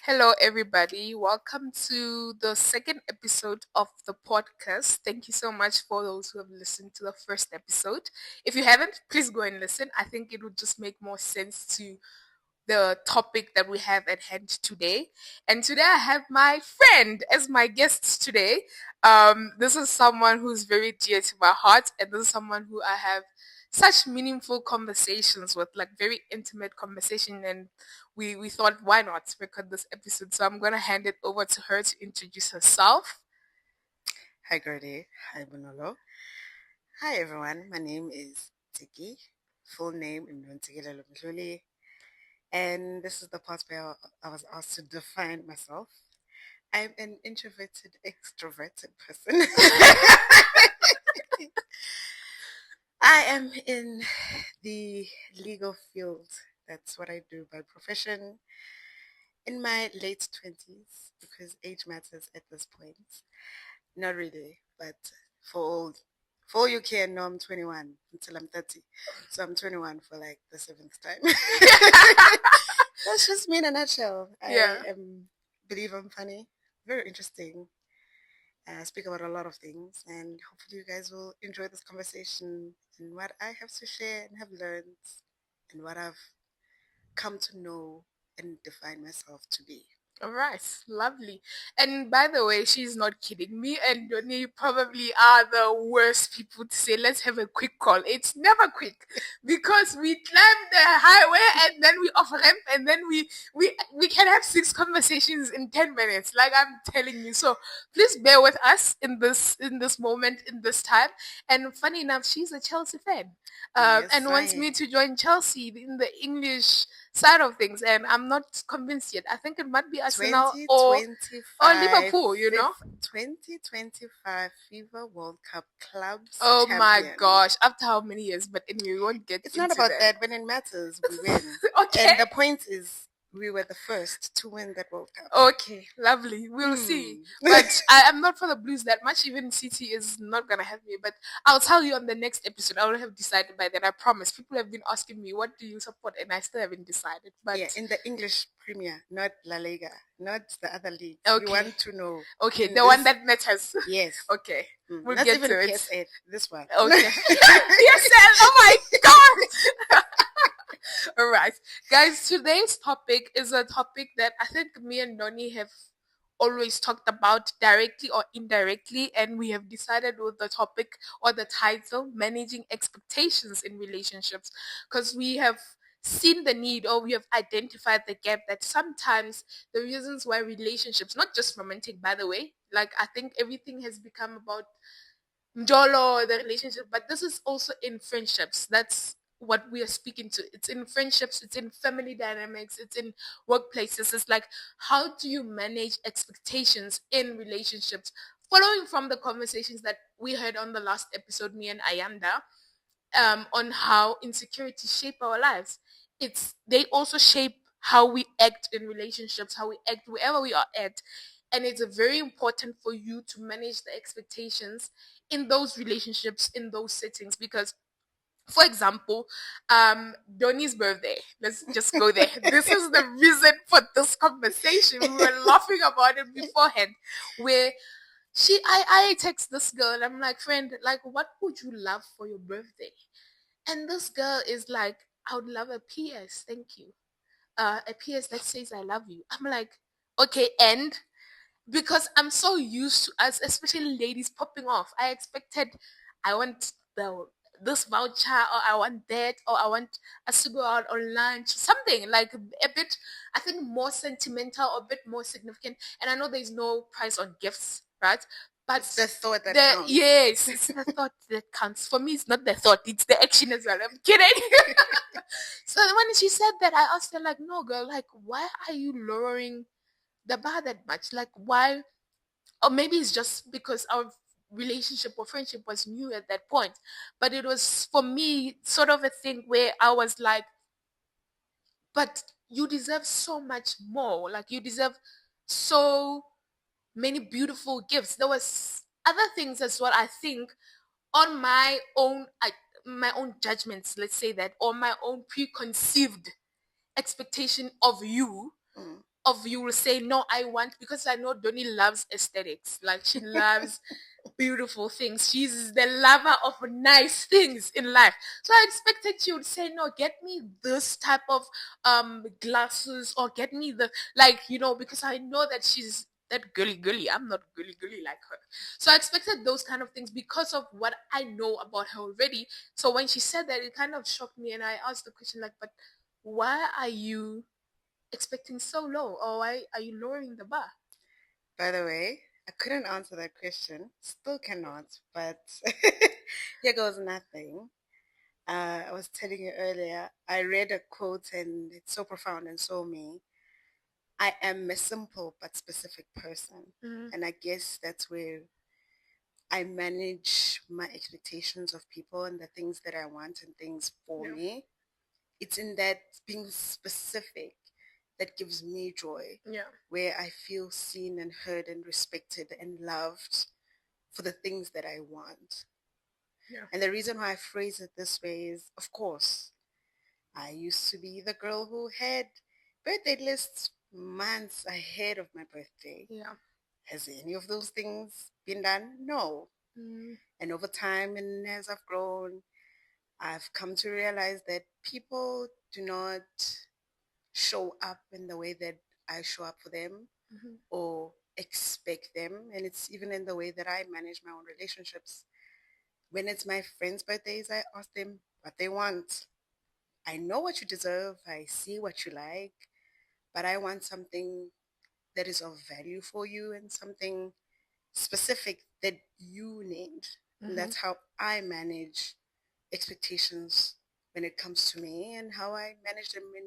Hello, everybody. Welcome to the second episode of the podcast. Thank you so much for those who have listened to the first episode. If you haven't, please go and listen. I think it would just make more sense to the topic that we have at hand today. And today I have my friend as my guest today. This is someone who's very dear to my heart, and this is someone who I have such meaningful conversations with, like very intimate conversation. And we thought, why not record this episode? So I'm gonna hand it over to her to introduce herself. Hi, Gertie. Hi, Bonolo. Hi, everyone. My name is Ntsiki. Full name Ntsiki Mdluli. And this is the part where I was asked to define myself. I'm an introverted, extroverted person. I am in the legal field. That's what I do by profession. In my late 20s, because age matters at this point. Not really, but for all you can know, I'm 21 until I'm 30. So I'm 21 for like the seventh time. That's just me in a nutshell. Yeah. I believe I'm funny, very interesting. I speak about a lot of things, and hopefully you guys will enjoy this conversation and what I have to share and have learned and what I've come to know and define myself to be. All right, lovely. And by the way, she's not kidding. Me and Donnie probably are the worst people to say, let's have a quick call. It's never quick because we climb the highway and then we off ramp and then we can have 6 conversations in 10 minutes. Like I'm telling you. So please bear with us in this moment, in this time. And funny enough, she's a Chelsea fan. Yes, and wants I me am. to join Chelsea in the English side of things, and I'm not convinced yet. I think it might be Arsenal or 2025 Liverpool, you know? 2025 FIFA World Cup clubs Oh my champion. gosh, after how many years? But anyway, we won't get It's into not about that. that. When it matters, we win. Okay. And the point is, we were the first to win that World Cup. Okay, lovely. We'll see. But I am not for the Blues that much. Even City is not gonna have me. But I'll tell you on the next episode. I will have decided by then. I promise. People have been asking me, "What do you support?" And I still haven't decided. But yeah, in the English Premier, not La Liga, not the other league. Okay. We want to know. Okay, the one that matters. Yes. Okay, we'll not get even to it. PSA. This one. Okay. PSL. Oh my god. All right, guys. Today's topic is a topic that I think me and Noni have always talked about directly or indirectly, and we have decided with the topic or the title, managing expectations in relationships, because we have seen the need, or we have identified the gap that sometimes the reasons why relationships, not just romantic by the way, like I think everything has become about Njolo, the relationship, but this is also in friendships. That's what we are speaking to. It's in friendships, it's in family dynamics, it's in workplaces. It's like, how do you manage expectations in relationships? Following from the conversations that we had on the last episode, me and Ayanda, on how insecurities shape our lives. They also shape how we act in relationships, how we act wherever we are at. And it's very important for you to manage the expectations in those relationships, in those settings, because for example, Donnie's birthday. Let's just go there. This is the reason for this conversation. We were laughing about it beforehand, where I text this girl and I'm like, friend, like, what would you love for your birthday? And this girl is like, I would love a PS, thank you. A PS that says I love you. I'm like, okay, and because I'm so used to us, especially ladies, popping off. I expected, I want this voucher, or I want that, or I want us to go out on lunch, something like a bit, I think, more sentimental or a bit more significant. And I know there's no price on gifts, right? But it's the thought that counts. Yes, it's the thought that counts. For me, it's not the thought, it's the action as well. I'm kidding. So when she said that, I asked her, like, no, girl, like, why are you lowering the bar that much? Like, why? Or maybe it's just because our relationship or friendship was new at that point. But it was, for me, sort of a thing where I was like, but you deserve so much more. Like, you deserve so many beautiful gifts. There was other things as well, I think, on my own judgments, let's say that, or my own preconceived expectation of you, of you will say, no, I want, because I know Donnie loves aesthetics. Like, she loves beautiful things. She's the lover of nice things in life. So I expected she would say, no, get me this type of glasses, or get me the, like, because I know that she's that girly. I'm not girly like her. So I expected those kind of things because of what I know about her already. So when she said that, it kind of shocked me, and I asked the question, like, but why are you expecting so low, or why are you lowering the bar? By the way, I couldn't answer that question. Still cannot, but here goes nothing. I was telling you earlier, I read a quote and it's so profound and so me. I am a simple but specific person. Mm-hmm. And I guess that's where I manage my expectations of people and the things that I want and things for Yeah. me. It's in that being specific that gives me joy, Yeah. where I feel seen and heard and respected and loved for the things that I want. Yeah. And the reason why I phrase it this way is, of course, I used to be the girl who had birthday lists months ahead of my birthday. Yeah. Has any of those things been done? No. Mm. And over time, and as I've grown, I've come to realize that people do not show up in the way that I show up for them Mm-hmm. or expect them. And it's even in the way that I manage my own relationships. When it's my friends' birthdays, I ask them what they want. I know what you deserve, I see what you like, but I want something that is of value for you and something specific that you need. And Mm-hmm. that's how I manage expectations when it comes to me and how I manage them in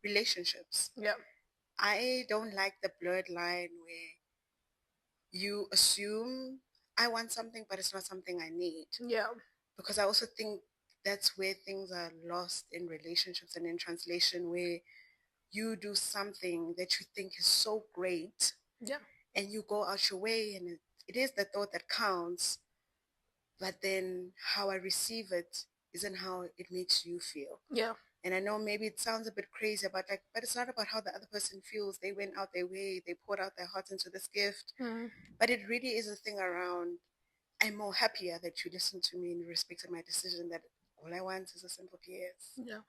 relationships. Yeah. I don't like the blurred line where you assume I want something, but it's not something I need. Yeah. Because I also think that's where things are lost in relationships and in translation, where you do something that you think is so great Yeah. and you go out your way, and it is the thought that counts, but then how I receive it isn't how it makes you feel. Yeah. And I know maybe it sounds a bit crazy, but it's not about how the other person feels. They went out their way, they poured out their hearts into this gift. Mm. But it really is a thing around, I'm more happier that you listen to me and you respected my decision, that all I want is a simple PS. Yeah.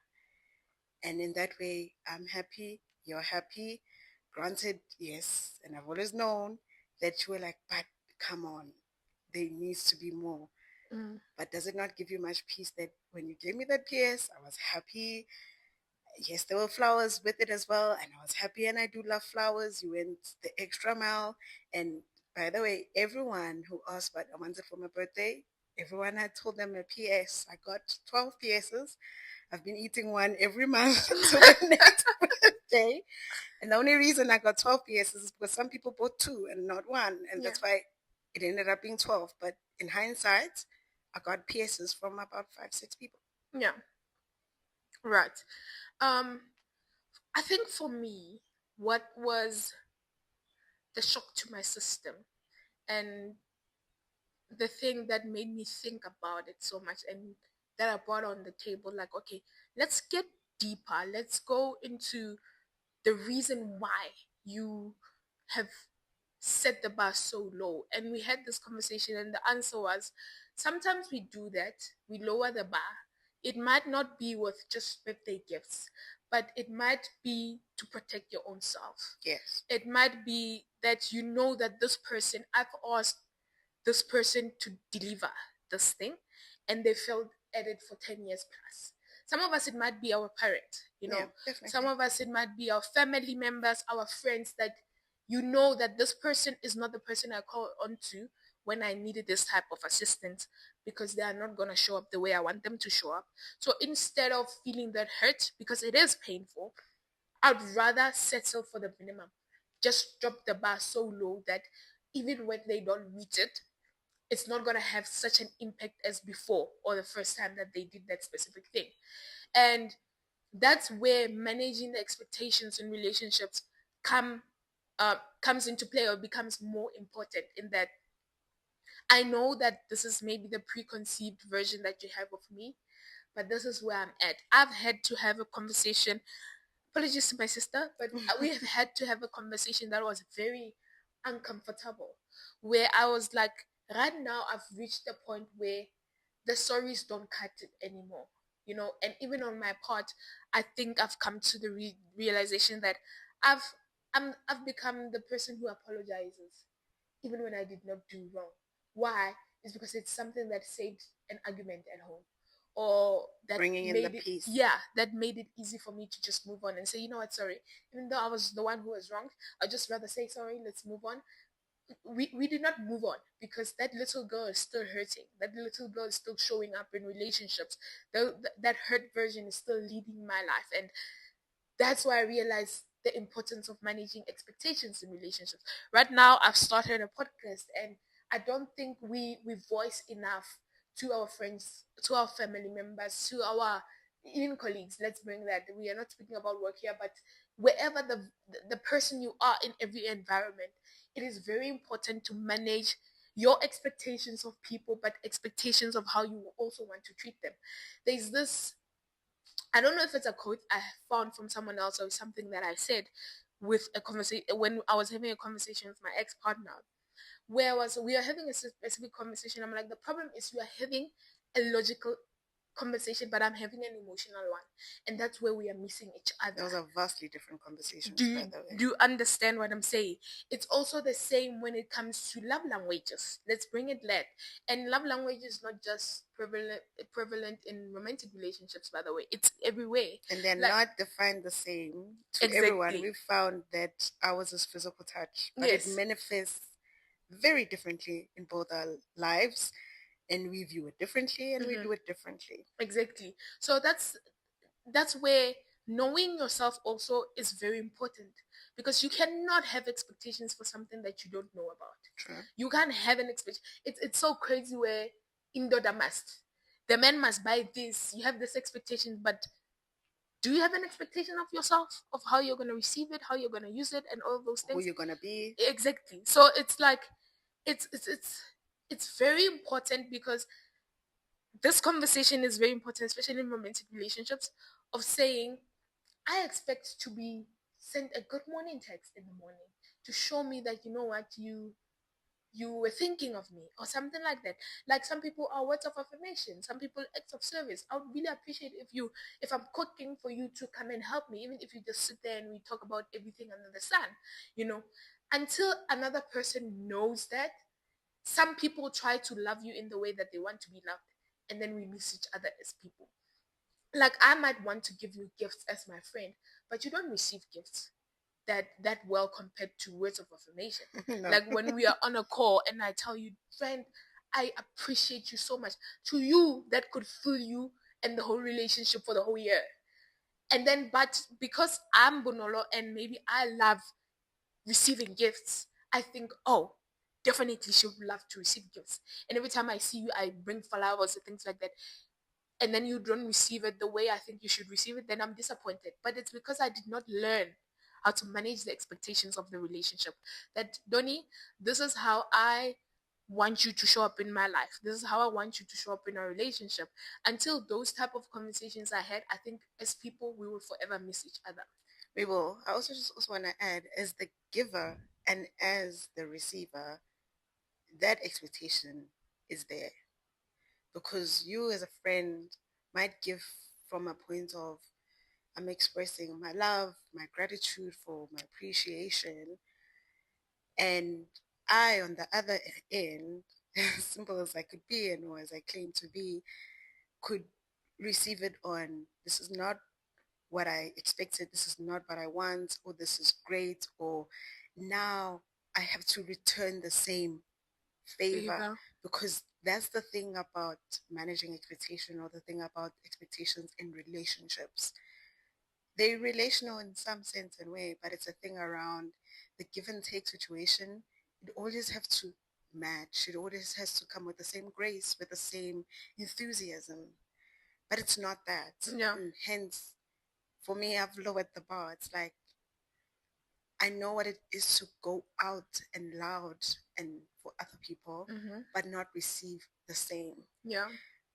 And in that way, I'm happy, you're happy. Granted, yes. And I've always known that you were like, but come on, there needs to be more. Mm. But does it not give you much peace that when you gave me that PS, I was happy? Yes, there were flowers with it as well, and I was happy, and I do love flowers. You went the extra mile. And by the way, everyone who asked what I wanted for my birthday, everyone had told them a PS. I got 12 PSs. I've been eating one every month until the next birthday. And the only reason I got 12 PSs is because some people bought two and not one. And Yeah. that's why it ended up being 12. But in hindsight, I got PSs from about 5, 6 people. Yeah. Right. Um, I think for me, what was the shock to my system, and the thing that made me think about it so much, and that I brought on the table, like, okay, let's get deeper. Let's go into the reason why you have set the bar so low. And we had this conversation, and the answer was, sometimes we do that, we lower the bar. It might not be with just birthday gifts, but it might be to protect your own self. Yes. It might be that you know that this person, I've asked this person to deliver this thing, and they failed at it for 10 years plus. Some of us, it might be our parent, Yeah, some definitely. of us, it might be our family members, our friends, that you know that this person is not the person I call on to when I needed this type of assistance, because they are not going to show up the way I want them to show up. So instead of feeling that hurt, because it is painful, I'd rather settle for the minimum. Just drop the bar so low that even when they don't meet it, it's not going to have such an impact as before, or the first time that they did that specific thing. And that's where managing the expectations in relationships comes into play, or becomes more important, in that I know that this is maybe the preconceived version that you have of me, but this is where I'm at. I've had to have a conversation apologies to my sister, but we have had to have a conversation that was very uncomfortable, where I was like, right now I've reached a point where the stories don't cut it anymore, and even on my part, I think I've come to the realization that I've I've become the person who apologizes even when I did not do wrong. Why? It's because it's something that saved an argument at home, or that Bringing in the made it, peace. yeah, that made it easy for me to just move on and say, you know what, sorry. Even though I was the one who was wrong, I'd just rather say sorry, let's move on. We did not move on because that little girl is still hurting. That little girl is still showing up in relationships. That hurt version is still leading my life. And that's why I realized the importance of managing expectations in relationships. Right now, I've started a podcast, and I don't think we voice enough to our friends, to our family members, to our even colleagues. Let's bring that. We are not speaking about work here, but wherever the person you are in every environment, it is very important to manage your expectations of people, but expectations of how you also want to treat them. There's this, I don't know if it's a quote I found from someone else or something that I said with a conversation when I was having a conversation with my ex partner, where we are having a specific conversation. I'm like, the problem is you are having a logical conversation, but I'm having an emotional one, and that's where we are missing each other. Those are vastly different conversations, Do by you, the way. do you understand what I'm saying? It's also the same when it comes to love languages. Let's bring it that. And love language is not just prevalent in romantic relationships, by the way. It's everywhere. And they're Like, not defined the same to everyone. exactly. We've found that ours is physical touch, but it Yes. manifests very differently in both our lives, and we view it differently and we do it differently. Exactly. So that's where knowing yourself also is very important, because you cannot have expectations for something that you don't know about. True. You can't have an expectation. It's so crazy where indoor must. The man must buy this. You have this expectation, but do you have an expectation of yourself, of how you're going to receive it, how you're going to use it, and all those Who things? you're gonna be. Exactly. So it's like it's very important, because this conversation is very important, especially in romantic relationships, of saying, I expect to be sent a good morning text in the morning to show me that, you know what, you were thinking of me, or something like that. Like, some people are words of affirmation, some people acts of service. I would really appreciate if I'm cooking, for you to come and help me, even if you just sit there and we talk about everything under the sun, until another person knows that. Some people try to love you in the way that they want to be loved, and then we miss each other as people. Like, I might want to give you gifts as my friend, but you don't receive gifts that well compared to words of affirmation. No. Like, when we are on a call and I tell you, friend, I appreciate you so much. To you, that could fill you and the whole relationship for the whole year. And then, but because I'm Bonolo and maybe I love receiving gifts, I think, oh, definitely she would love to receive gifts. And every time I see you, I bring flowers and things like that, and then you don't receive it the way I think you should receive it, then I'm disappointed. But it's because I did not learn how to manage the expectations of the relationship. That, Donnie, this is how I want you to show up in my life. This is how I want you to show up in our relationship. Until those type of conversations I had, I think as people we will forever miss each other. We will. I also want to add, as the giver and as the receiver, that expectation is there, because you as a friend might give from a point of, I'm expressing my love, my gratitude for my appreciation, and I, on the other end, as simple as I could be and or as I claim to be, could receive it on, this is not what I expected, this is not what I want, or this is great, or now I have to return the same favor. Because that's the thing about managing expectation, or the thing about expectations in relationships. They're relational in some sense and way, but it's a thing around the give and take situation. It always have to match. It always has to come with the same grace, with the same enthusiasm. But it's not that. Yeah. And hence, for me, I've lowered the bar. It's like, I know what it is to go out and loud and for other people, but not receive the same. Yeah.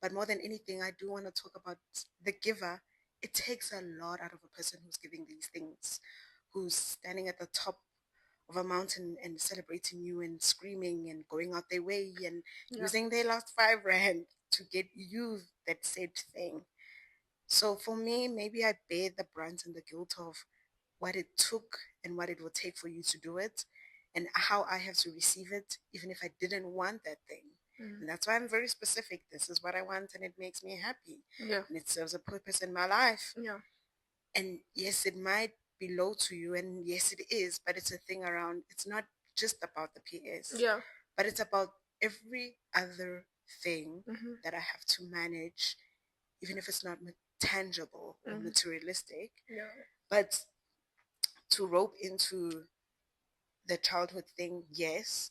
But more than anything, I do want to talk about the giver it takes a lot out of a person who's giving these things, who's standing at the top of a mountain and celebrating you and screaming and going out their way and using their last 5 rand to get you that said thing. So for me, maybe I bear the brunt and the guilt of what it took and what it will take for you to do it and how I have to receive it, even if I didn't want that thing. And that's why I'm very specific. This is what I want and it makes me happy. Yeah. And it serves a purpose in my life. Yeah. And yes, it might be low to you, and yes, it is, but it's a thing around, it's not just about the PS. Yeah. But it's about every other thing that I have to manage, even if it's not tangible or materialistic. Yeah. But to rope into the childhood thing, yes,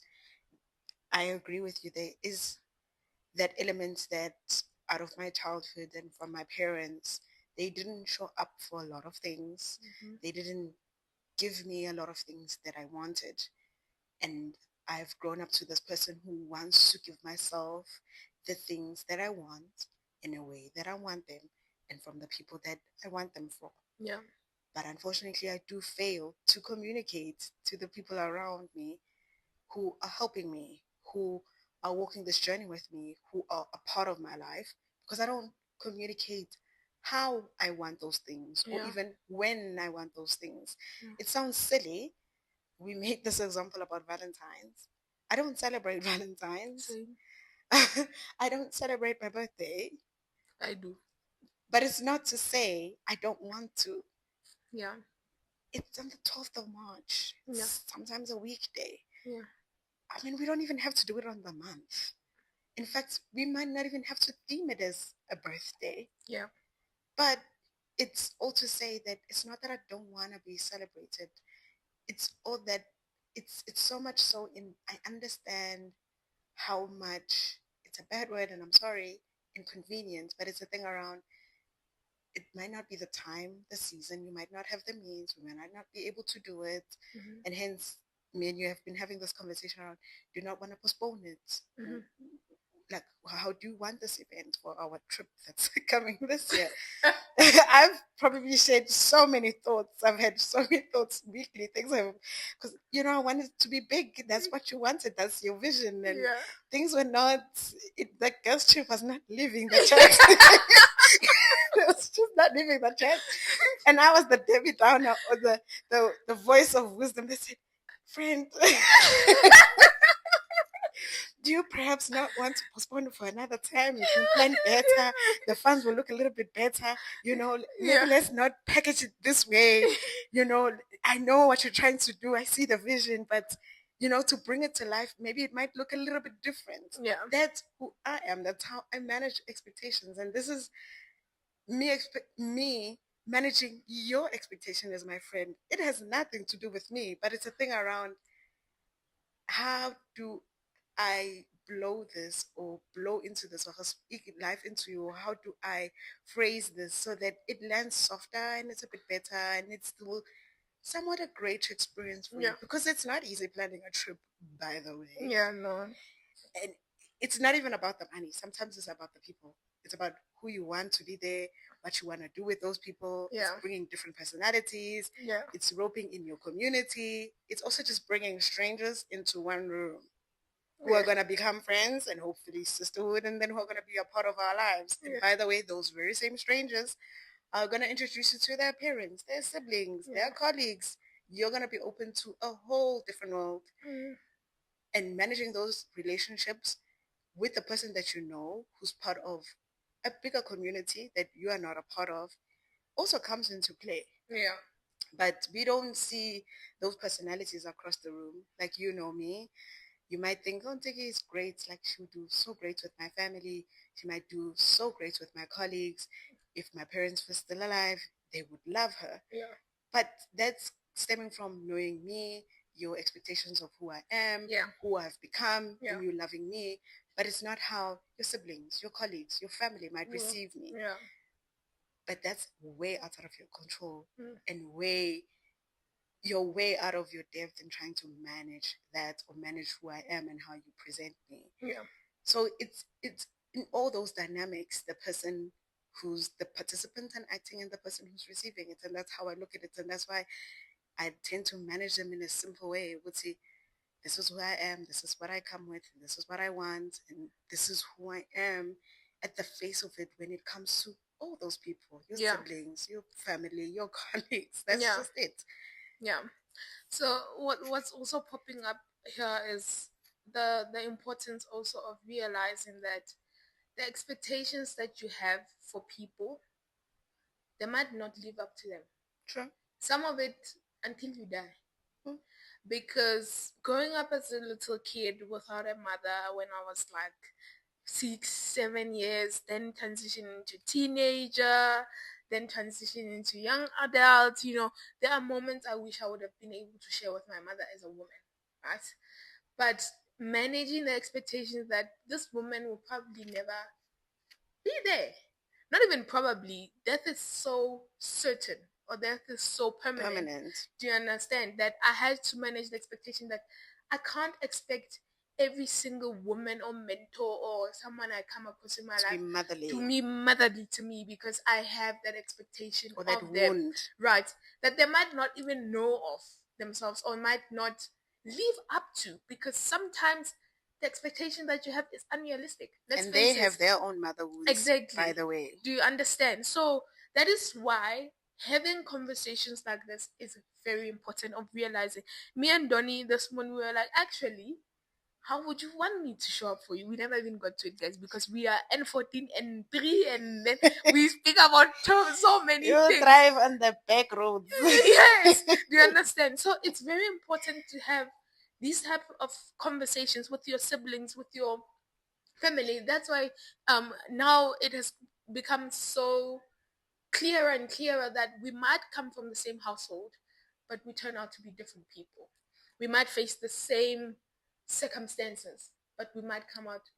I agree with you. There is that element that out of my childhood and from my parents, they didn't show up for a lot of things. They didn't give me a lot of things that I wanted. And I've grown up to this person who wants to give myself the things that I want in a way that I want them and from the people that I want them for. Yeah. But unfortunately, I do fail to communicate to the people around me who are helping me, who are walking this journey with me, who are a part of my life, because I don't communicate how I want those things or even when I want those things. It sounds silly. We made this example about Valentine's. I don't celebrate Valentine's. I don't celebrate my birthday. I do. But it's not to say I don't want to. Yeah. It's on the 12th of March. Yeah. Sometimes a weekday. Yeah. I mean, we don't even have to do it on the month. In fact, we might not even have to theme it as a birthday. Yeah. But it's all to say that it's not that I don't want to be celebrated. It's all that it's so much so in I understand how much it's a bad word and I'm sorry, inconvenience, but it's a thing around it might not be the time, the season, you might not have the means, we might not be able to do it. And hence me and you have been having this conversation around do not want to postpone it. Like, how do you want this event for our trip that's coming this year? I've probably shared so many thoughts. I've had so many thoughts weekly. Things have, because I wanted it to be big. That's what you wanted. That's your vision. And things were not. The girls' trip was not living the church. It was just not living the church. And I was the Debbie Downer or the voice of wisdom. They said, "Friend." Do you perhaps not want to postpone it for another time? You can plan better. The funds will look a little bit better. Maybe let's not package it this way. I know what you're trying to do. I see the vision, but to bring it to life, maybe it might look a little bit different. Yeah. That's who I am. That's how I manage expectations. And this is me managing your expectation as my friend. It has nothing to do with me, but it's a thing around how do I blow this or blow into this or speak life into you? Or how do I phrase this so that it lands softer and it's a bit better and it's still somewhat a great experience for you? Because it's not easy planning a trip, by the way. Yeah, no. And it's not even about the money. Sometimes it's about the people. It's about who you want to be there, what you want to do with those people. It's bringing different personalities. It's roping in your community. It's also just bringing strangers into one room who are going to become friends and hopefully sisterhood, and then who are going to be a part of our lives. And by the way, those very same strangers are going to introduce you to their parents, their siblings, their colleagues. You're going to be open to a whole different world. And managing those relationships with the person that you know who's part of a bigger community that you are not a part of also comes into play. Yeah. But we don't see those personalities across the room. Like, me. You might think, oh, Ntsiki is great. Like, she'll do so great with my family. She might do so great with my colleagues. If my parents were still alive, they would love her. Yeah. But that's stemming from knowing me, your expectations of who I am, who I've become, and you loving me. But it's not how your siblings, your colleagues, your family might receive me. Yeah. But that's way outside of your control and you're way out of your depth in trying to manage that or manage who I am and how you present me. Yeah. So it's in all those dynamics, the person who's the participant and acting and the person who's receiving it. And that's how I look at it. And that's why I tend to manage them in a simple way. I would say, this is who I am, this is what I come with, and this is what I want, and this is who I am at the face of it when it comes to all those people, your siblings, your family, your colleagues. That's just it. Yeah. So what's also popping up here is the importance also of realizing that the expectations that you have for people, they might not live up to them. True. Some of it until you die. Because growing up as a little kid without a mother when I was like 6, 7 years, then transitioning into teenager, then transitioning into young adult, there are moments I wish I would have been able to share with my mother as a woman, right? But managing the expectations that this woman will probably never be there. Not even probably. Death is so certain, or death is so permanent. Do you understand? That I had to manage the expectation that I can't expect every single woman or mentor or someone I come across in my life to be motherly to me, because I have that expectation or that of them. Right. That they might not even know of themselves or might not live up to, because sometimes the expectation that you have is unrealistic. And they have their own mother wounds. Exactly. By the way. Do you understand? So that is why having conversations like this is very important, of realizing. Me and Donnie this morning, we were like, actually, how would you want me to show up for you? We never even got to it, guys, because we are N14, N3, and then we speak about so many things. You drive on the back roads. Yes. Do you understand? So it's very important to have these type of conversations with your siblings, with your family. That's why now it has become so clearer and clearer that we might come from the same household, but we turn out to be different people. We might face the same circumstances, but we might come out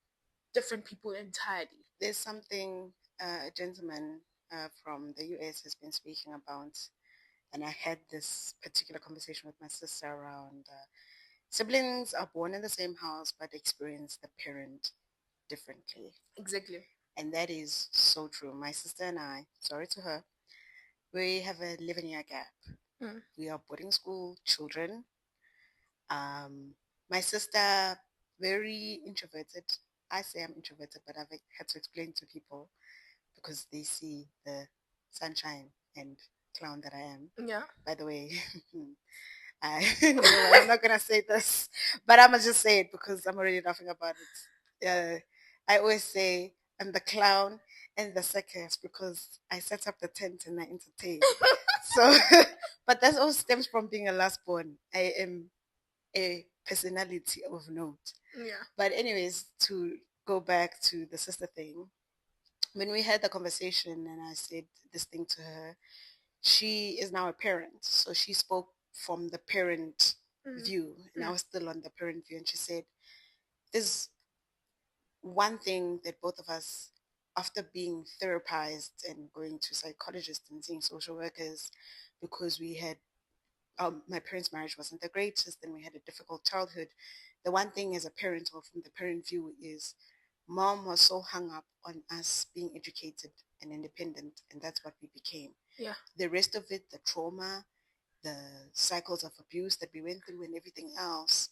different people entirely. There's something a gentleman from the US has been speaking about, and I had this particular conversation with my sister around siblings are born in the same house but experience the parent differently. Exactly. And that is so true. My sister and I, sorry to her, we have a 11-year gap. We are boarding school children. My sister, very introverted. I say I'm introverted, but I've had to explain to people because they see the sunshine and clown that I am. Yeah. By the way, I'm not going to say this, but I'm going to just say it because I'm already laughing about it. I always say I'm the clown and the circus because I set up the tent and I entertain. So, but that all stems from being a last born. I am a personality of note. Yeah. But anyways, to go back to the sister thing, when we had the conversation and I said this thing to her, she is now a parent. So she spoke from the parent view, and I was still on the parent view. And she said, there's one thing that both of us, after being therapized and going to psychologists and seeing social workers, because we had my parents' marriage wasn't the greatest and we had a difficult childhood. The one thing as a parent, or from the parent view, is mom was so hung up on us being educated and independent, and that's what we became. Yeah. The rest of it, the trauma, the cycles of abuse that we went through and everything else,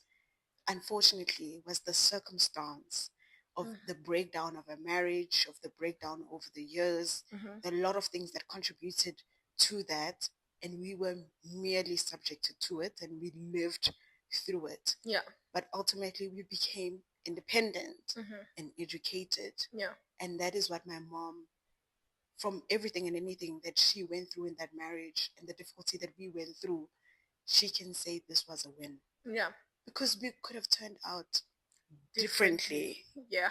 unfortunately, was the circumstance of the breakdown of a marriage, of the breakdown over the years, a lot of things that contributed to that, and we were merely subjected to it and we lived through it. Yeah. But ultimately we became independent and educated. Yeah. And that is what my mom, from everything and anything that she went through in that marriage and the difficulty that we went through, she can say this was a win. Yeah. Because we could have turned out differently. Yeah.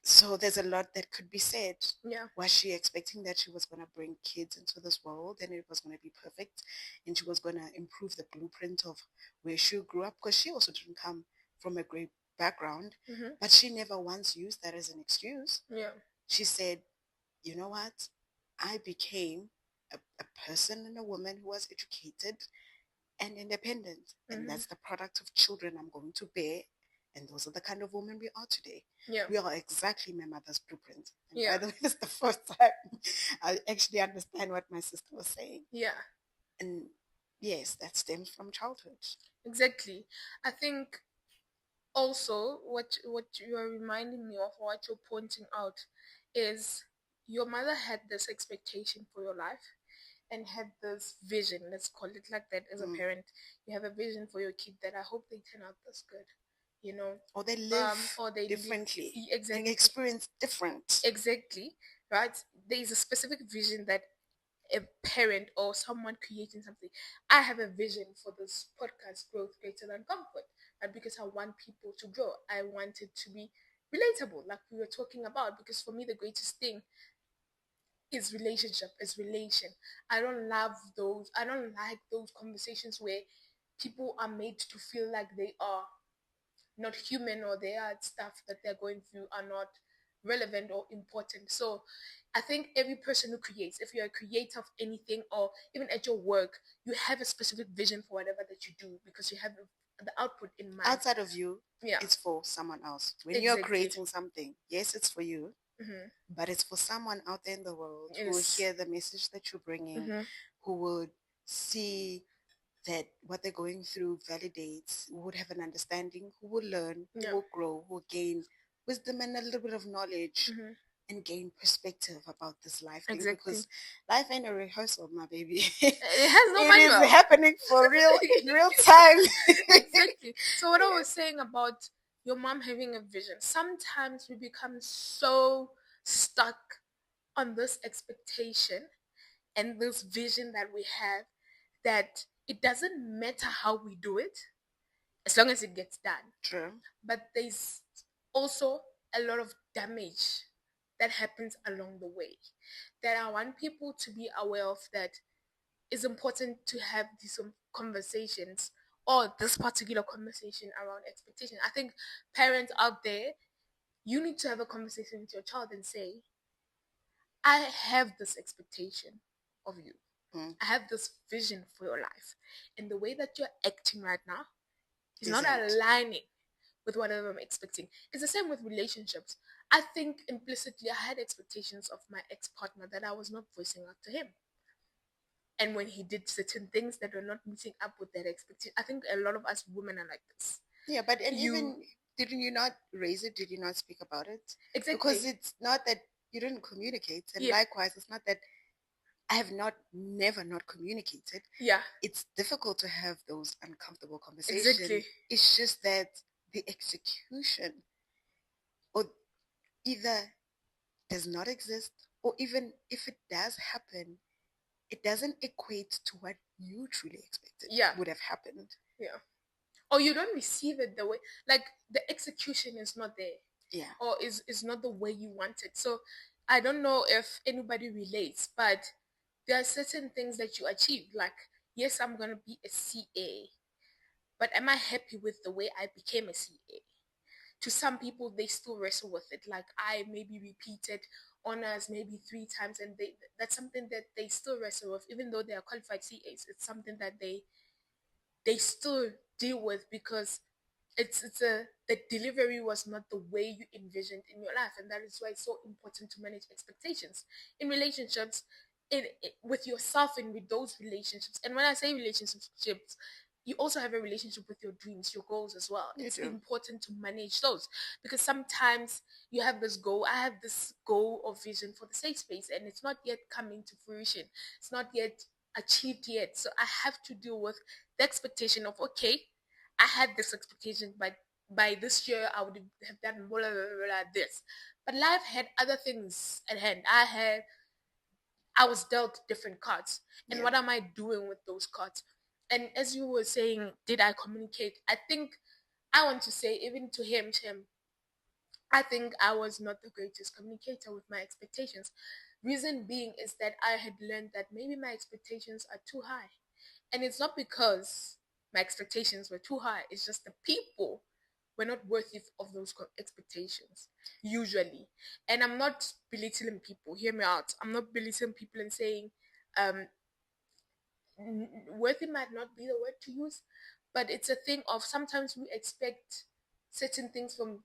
So there's a lot that could be said. Yeah. Was she expecting that she was going to bring kids into this world and it was going to be perfect and she was going to improve the blueprint of where she grew up? Because she also didn't come from a great background, but she never once used that as an excuse. Yeah. She said, you know what? I became a person and a woman who was educated and independent. And that's the product of children I'm going to bear And those are the kind of women we are today. Yeah. We are exactly my mother's blueprint. And Yeah. by the way, it's the first time I actually understand what my sister was saying. Yeah. And yes, that stems from childhood. Exactly. I think also what you are reminding me of, what you're pointing out, is your mother had this expectation for your life and had this vision, let's call it like that. As a parent, you have a vision for your kid that I hope they turn out this good, you know, or they live or they differently, exactly, and experience different. Exactly, right? There is a specific vision that a parent or someone creating something. I have a vision for this podcast, Growth Greater Than Comfort, and because I want people to grow, I want it to be relatable, like we were talking about. Because for me, the greatest thing is relationship, is relation. I don't like those conversations where people are made to feel like they are not human, or they are stuff that they're going through are not relevant or important. So I think every person who creates, if you're a creator of anything, or even at your work, you have a specific vision for whatever that you do, because you have the output in mind. Outside of you, Yeah, it's for someone else. When you're creating something, yes, it's for you, but it's for someone out there in the world who will hear the message that you're bringing, who would see that what they're going through validates, who would have an understanding, who will learn, who will grow, who will gain wisdom and a little bit of knowledge, and gain perspective about this life thing. Because life ain't a rehearsal, my baby. It has no It manual. is happening for real in real time. Exactly. So what I was saying about your mom having a vision, sometimes we become so stuck on this expectation and this vision that we have, that it doesn't matter how we do it, as long as it gets done. True. But there's also a lot of damage that happens along the way, that I want people to be aware of, that it's important to have these conversations, or this particular conversation around expectation. I think parents out there, you need to have a conversation with your child and say, I have this expectation of you. I have this vision for your life. And the way that you're acting right now is not aligning with whatever I'm expecting. It's the same with relationships. I think implicitly I had expectations of my ex-partner that I was not voicing out to him. And when he did certain things that were not meeting up with that expectation, I think a lot of us women are like this. Yeah, but even didn't you not raise it? Did you not speak about it? Exactly. Because it's not that you didn't communicate, and likewise, it's not that I have never not communicated. Yeah. It's difficult to have those uncomfortable conversations. Exactly. It's just that the execution, or either does not exist, or even if it does happen, it doesn't equate to what you truly expected would have happened. Yeah. Or you don't receive it the way, like the execution is not there. Yeah. Or is not the way you want it. So I don't know if anybody relates, but there are certain things that you achieve. Like, yes, I'm going to be a CA, but am I happy with the way I became a CA? To some people, they still wrestle with it. Like, I maybe repeated honors maybe 3 times, and that's something that they still wrestle with, even though they are qualified CAs. It's something that they still deal with, because the delivery was not the way you envisioned in your life. And that is why it's so important to manage expectations in relationships, with yourself and with those relationships. And when I say relationships, you also have a relationship with your dreams, your goals as well. It's important to manage those, because sometimes you have this goal. I have this goal or vision for the safe space, and it's not yet coming to fruition. It's not yet achieved yet. So I have to deal with the expectation of, okay, I had this expectation, but by this year I would have done blah, blah, blah, blah, this. But life had other things at hand. I was dealt different cards. And what am I doing with those cards? And as you were saying, did I communicate? I think I want to say, even to him, I think I was not the greatest communicator with my expectations. Reason being is that I had learned that maybe my expectations are too high. And it's not because my expectations were too high. It's just the people were not worthy of those expectations, usually. And I'm not belittling people. Hear me out. I'm not belittling people and saying worthy might not be the word to use, but it's a thing of sometimes we expect certain things from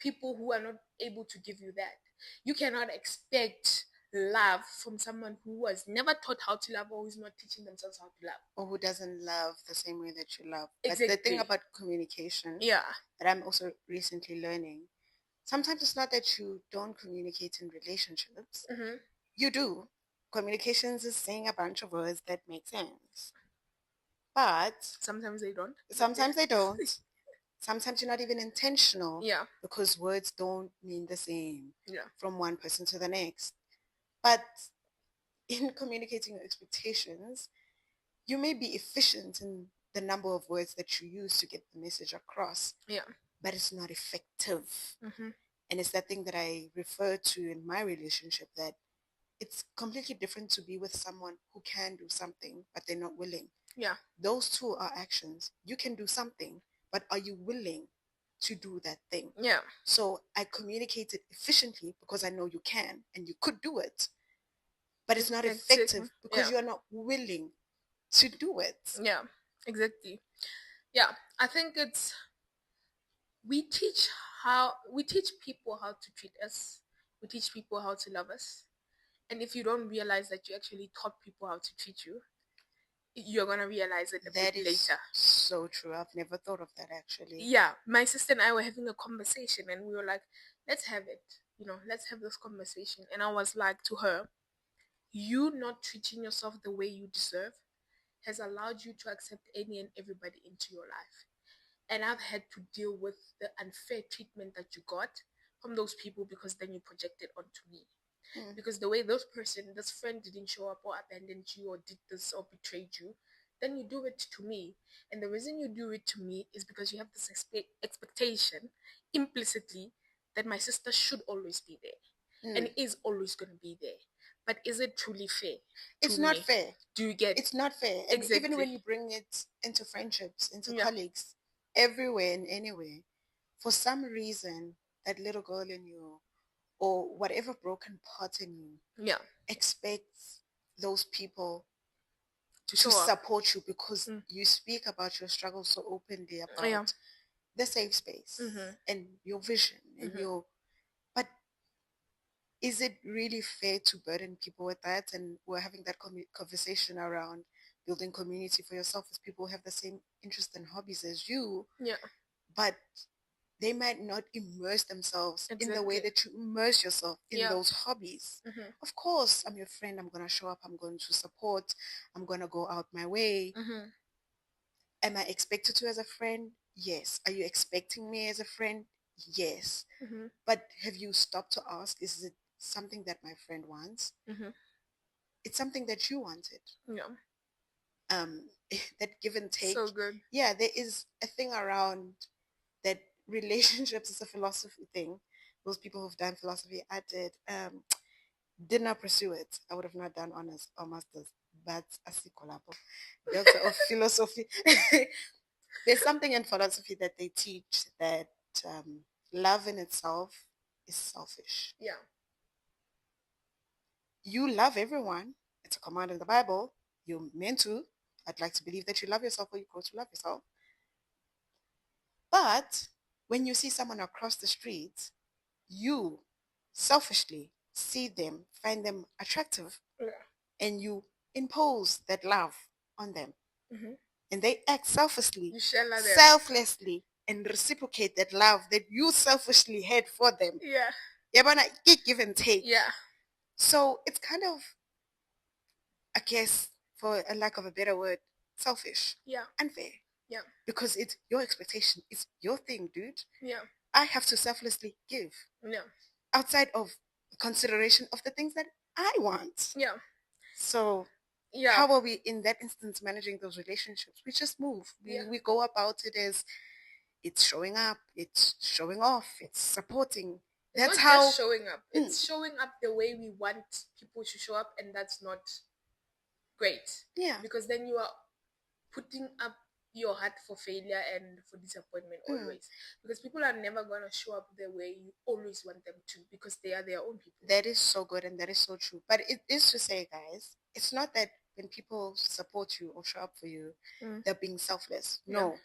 people who are not able to give you that. You cannot expect love from someone who was never taught how to love or who's not teaching themselves how to love. Or who doesn't love the same way that you love. Exactly. But the thing about communication Yeah. that I'm also recently learning, sometimes it's not that you don't communicate in relationships. Mm-hmm. You do. Communications is saying a bunch of words that make sense. But sometimes they don't. Sometimes they don't. Sometimes you're not even intentional. Yeah. Because words don't mean the same. Yeah. From one person to the next. But in communicating your expectations, you may be efficient in the number of words that you use to get the message across. Yeah. But it's not effective. Mm-hmm. And it's that thing that I refer to in my relationship, that it's completely different to be with someone who can do something, but they're not willing. Yeah. Those two are actions. You can do something, but are you willing to do that thing? Yeah. So I communicated efficiently because I know you can and you could do it. But it's not effective because you're not willing to do it. Yeah, exactly. Yeah, I think we teach people how to treat us. We teach people how to love us. And if you don't realize that you actually taught people how to treat you, you're gonna realize it a bit later. So true. I've never thought of that, actually. Yeah, my sister and I were having a conversation and we were like, let's have it. Let's have this conversation. And I was like to her, you not treating yourself the way you deserve has allowed you to accept any and everybody into your life. And I've had to deal with the unfair treatment that you got from those people because then you projected onto me. Because the way this friend didn't show up or abandoned you or did this or betrayed you, then you do it to me. And the reason you do it to me is because you have this expectation implicitly that my sister should always be there and is always going to be there. But is it truly fair? It's not fair. Do you get? It's not fair. And even when you bring it into friendships, into colleagues, everywhere and anywhere, for some reason, that little girl in you or whatever broken part in you expects those people to support you because you speak about your struggles so openly about the safe space and your vision and your... But is it really fair to burden people with that? And we're having that conversation around building community for yourself with people who have the same interests and hobbies as you. Yeah. But they might not immerse themselves in the way that you immerse yourself in those hobbies. Of course, I'm your friend. I'm going to show up. I'm going to support. I'm going to go out my way. Am I expected to as a friend? Yes. Are you expecting me as a friend? Yes. But have you stopped to ask, is it something that my friend wants? It's something that you wanted. Yeah. That give and take. So good. Yeah, there is a thing around that relationships is a philosophy thing. Those people who've done philosophy, I did not pursue it. I would have not done honors or masters. But Delta of philosophy. There's something in philosophy that they teach that love in itself is selfish. Yeah. You love everyone. It's a command in the Bible. You're meant to. I'd like to believe that you love yourself or you grow to love yourself. But when you see someone across the street, you selfishly see them, find them attractive, and you impose that love on them. And they act selflessly, and reciprocate that love that you selfishly had for them. Yeah. Yeah, but give and take. Yeah. So it's kind of, I guess, for a lack of a better word, selfish. Yeah. Unfair. Yeah. Because it's your expectation. It's your thing, dude. Yeah. I have to selflessly give. Yeah. Outside of consideration of the things that I want. Yeah. So how are we in that instance managing those relationships? We just move. We go about it as it's showing up, it's showing off, it's supporting. That's not how just showing up. It's showing up the way we want people to show up, and that's not great. Yeah. Because then you are putting up your heart for failure and for disappointment always. Because people are never going to show up the way you always want them to because they are their own people. That is so good and that is so true. But it is to say, guys, it's not that when people support you or show up for you, they're being selfless. No.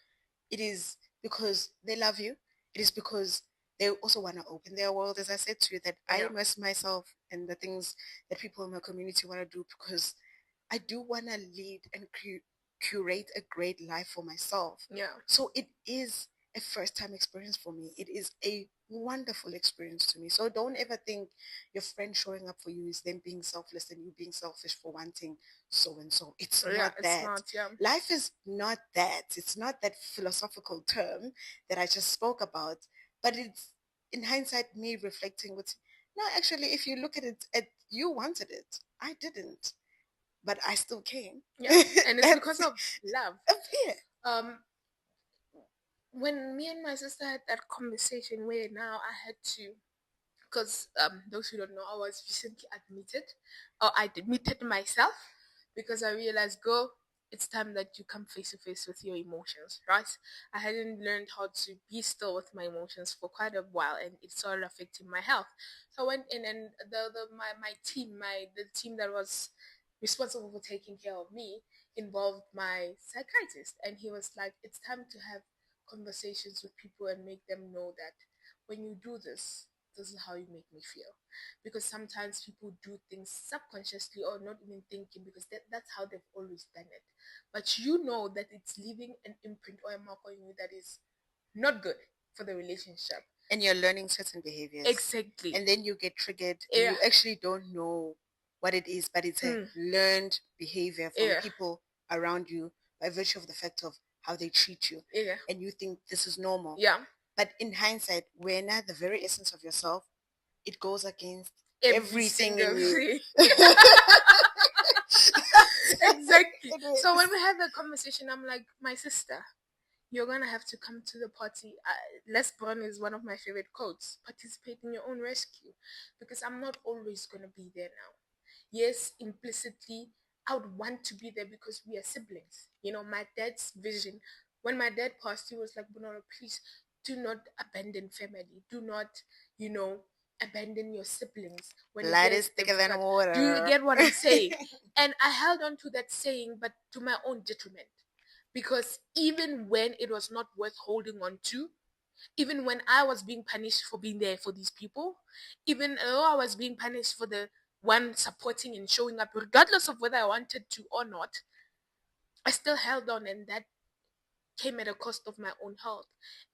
It is because they love you it is because they also want to open their world. As I said to you, that I Yeah. immerse myself in the things that people in my community want to do, because I do want to lead and curate a great life for myself. Yeah. So it is a first time experience for me. It is a wonderful experience to me. So don't ever think your friend showing up for you is them being selfless and you being selfish for wanting so and so. It's Yeah, not it's that. not, yeah. Life is not that. It's not that philosophical term that I just spoke about, but it's in hindsight me reflecting with, no, actually, if you look at it, you wanted it. I didn't, but I still came. Yeah. And it's because That's of love. yeah. Um when me and my sister had that conversation where now I had to, because those who don't know, I was recently admitted, or I admitted myself, because I realized, girl, it's time that you come face to face with your emotions, right? I hadn't learned how to be still with my emotions for quite a while, and it started affecting my health. So I went in, and the team that was responsible for taking care of me involved my psychiatrist, and he was like, it's time to have conversations with people and make them know that when you do this, this is how you make me feel. Because sometimes people do things subconsciously or not even thinking, because that's how they've always done it. But you know that it's leaving an imprint or a mark on you that is not good for the relationship. And you're learning certain behaviors. Exactly. And then you get triggered. Yeah. And you actually don't know what it is, but it's a learned behavior from people around you by virtue of the fact of how they treat you. Yeah. And you think this is normal. Yeah. But in hindsight, when at the very essence of yourself, it goes against Every everything single in you. thing. Exactly. So when we had that conversation, I'm like, my sister, you're gonna have to come to the party. Les Brown is one of my favorite quotes. Participate in your own rescue, because I'm not always gonna be there now. Yes, implicitly, I would want to be there because we are siblings. You know, my dad's vision. When my dad passed, he was like, Bonoro, please do not abandon family. Do not, you know, abandon your siblings. When blood is thicker than water. Do you get what I'm saying? And I held on to that saying, but to my own detriment. Because even when it was not worth holding on to, even when I was being punished for being there for these people, even though I was being punished for the one supporting and showing up, regardless of whether I wanted to or not, I still held on, and that came at a cost of my own health.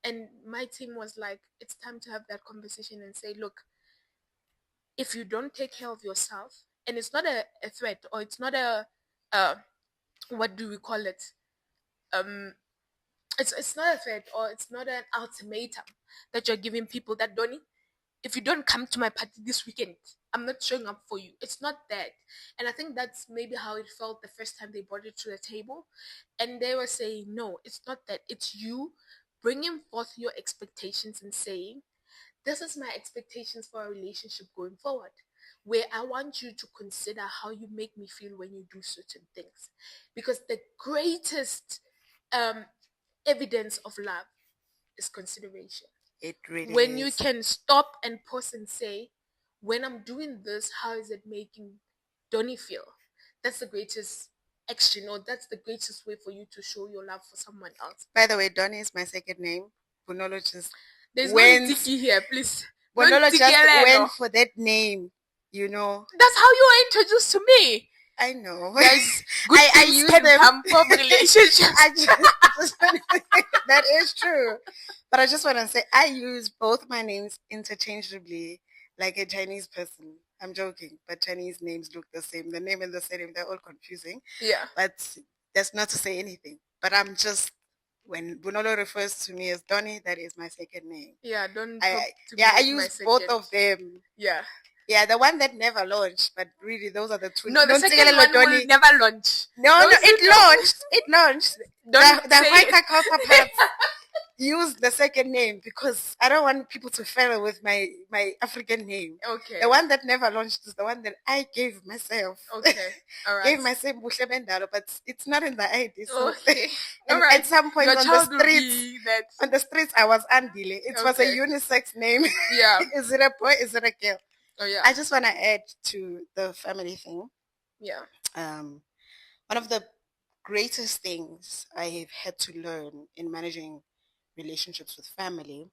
And my team was like, it's time to have that conversation and say, look, if you don't take care of yourself, and it's not a threat, or it's not uh, what do we call it? Um, it's not a threat, or it's not an ultimatum that you're giving people that, Donnie, if you don't come to my party this weekend, I'm not showing up for you. It's not that. And I think that's maybe how it felt the first time they brought it to the table. And they were saying, no, it's not that. It's you bringing forth your expectations and saying, this is my expectations for a relationship going forward, where I want you to consider how you make me feel when you do certain things. Because the greatest um, evidence of love is consideration. It really When is. you can stop and pause and say, when I'm doing this, how is it making Donnie feel? That's the greatest action, or that's the greatest way for you to show your love for someone else. By the way, Donnie is my second name. Bonolo just There's went, no Ntsiki here, please. No Bonolo Ntsiki just Eleno. went for that name, you know. That's how you were introduced to me. I know. Guys, good I things use can them. come from relationships. That is true. But I just want to say, I use both my names interchangeably, like a Chinese person. I'm joking, but Chinese names look the same. The name and the surname, they're all confusing. Yeah. But that's not to say anything. But I'm just, when Bunolo refers to me as Donnie, that is my second name. Yeah, don't talk to me I as my use second. both of them. Yeah. Yeah, the one that never launched, but really those are the two. No, the second one will never launch. No, it launched. It launched. Don't The say white it. counterparts use the second name because I don't want people to fail with my African name. Okay. The one that never launched is the one that I gave myself. Okay. All right. Gave myself Buhle Bendalo, but it's not in the ID. So okay. and All right. at some point Your on child the streets, that... on the streets, I was Andile. It was a unisex name. Yeah. Is it a boy? Is it a girl? Oh yeah. I just want to add to the family thing. Yeah. One of the greatest things I have had to learn in managing relationships with family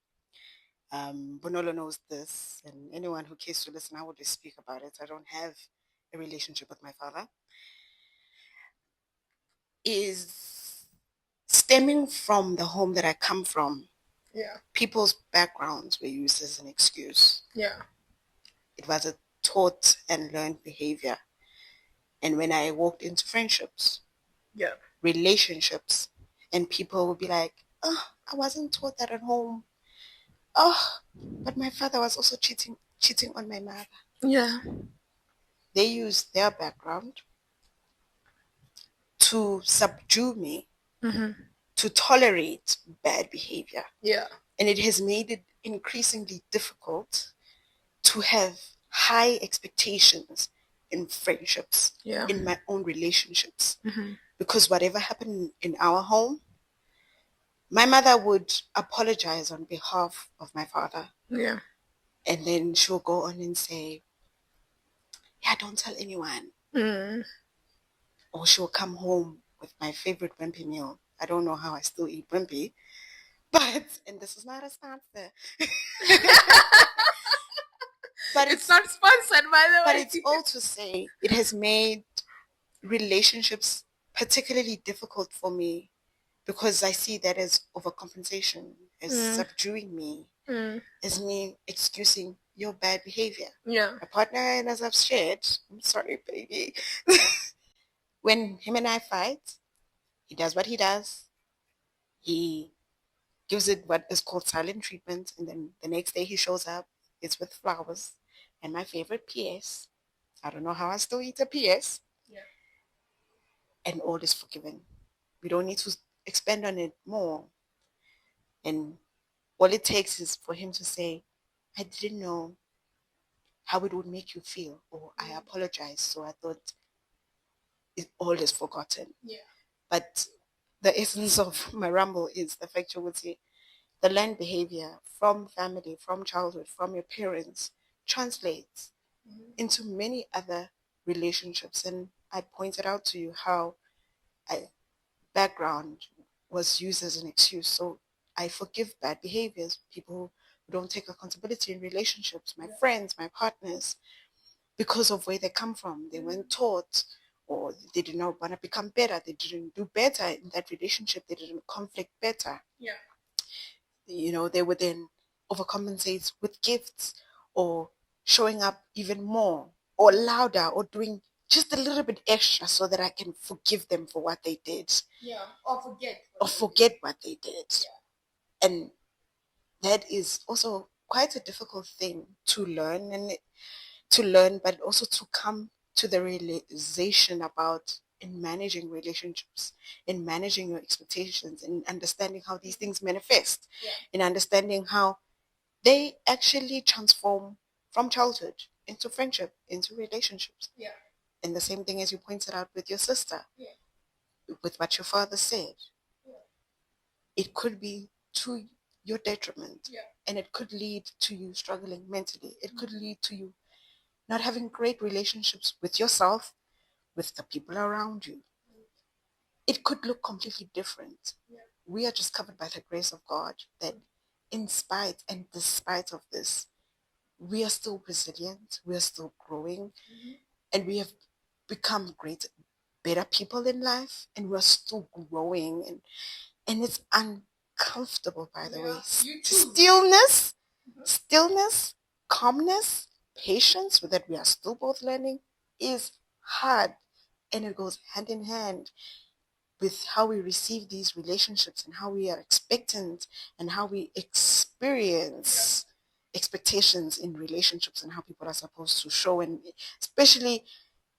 Bonolo knows this, and anyone who cares to listen, I will just speak about it. I don't have a relationship with my father. Is stemming from the home that I come from. Yeah. People's backgrounds were used as an excuse. Yeah. It was a taught and learned behavior. And when I walked into friendships, Yeah. relationships, and people would be like, oh, I wasn't taught that at home. Oh, but my father was also cheating on my mother. Yeah. They used their background to subdue me, to tolerate bad behavior. Yeah. And it has made it increasingly difficult to have high expectations in friendships, Yeah. in my own relationships. Because whatever happened in our home, my mother would apologize on behalf of my father. Yeah. And then she'll go on and say, yeah, don't tell anyone. Or she'll come home with my favorite wimpy meal. I don't know how I still eat wimpy, but, and this is not a sponsor. But it's not sponsored, by the but way. it's all to say it has made relationships particularly difficult for me because I see that as overcompensation, as subduing me, as me excusing your bad behavior. Yeah. My partner, and as I've shared, I'm sorry, baby. When him and I fight, he does what he does. He gives it what is called silent treatment, and then the next day he shows up. It's with flowers and my favorite PS. I don't know how I still eat a PS. Yeah. And all is forgiven. We don't need to expand on it more. And all it takes is for him to say, I didn't know how it would make you feel, or I apologize. So I thought it all is forgotten. Yeah. But the essence of my ramble is the factuality. The learned behavior from family, from childhood, from your parents translates into many other relationships. And I pointed out to you how background was used as an excuse. So I forgive bad behaviors, people who don't take accountability in relationships, my friends, my partners, because of where they come from. They weren't taught, or they did not want to become better. They didn't do better in that relationship. They didn't conflict better. Yeah. You know, they would then overcompensate with gifts or showing up even more or louder or doing just a little bit extra so that I can forgive them for what they did. Yeah. Or forget. What they did. Yeah. And that is also quite a difficult thing to learn but also to come to the realization about in managing relationships, in managing your expectations, in understanding how these things manifest, in understanding how they actually transform from childhood into friendship, into relationships. Yeah. And the same thing as you pointed out with your sister, with what your father said. It could be to your detriment. And it could lead to you struggling mentally. It could lead to you not having great relationships with yourself, with the people around you. It could look completely different. We are just covered by the grace of God that in spite and despite of this, we are still resilient, we are still growing, and we have become better people in life, and we're still growing, and it's uncomfortable, by the way. Stillness, calmness, patience, with that we are still both learning, is hard, and it goes hand in hand with how we receive these relationships and how we are expectant and how we experience expectations in relationships and how people are supposed to show, and especially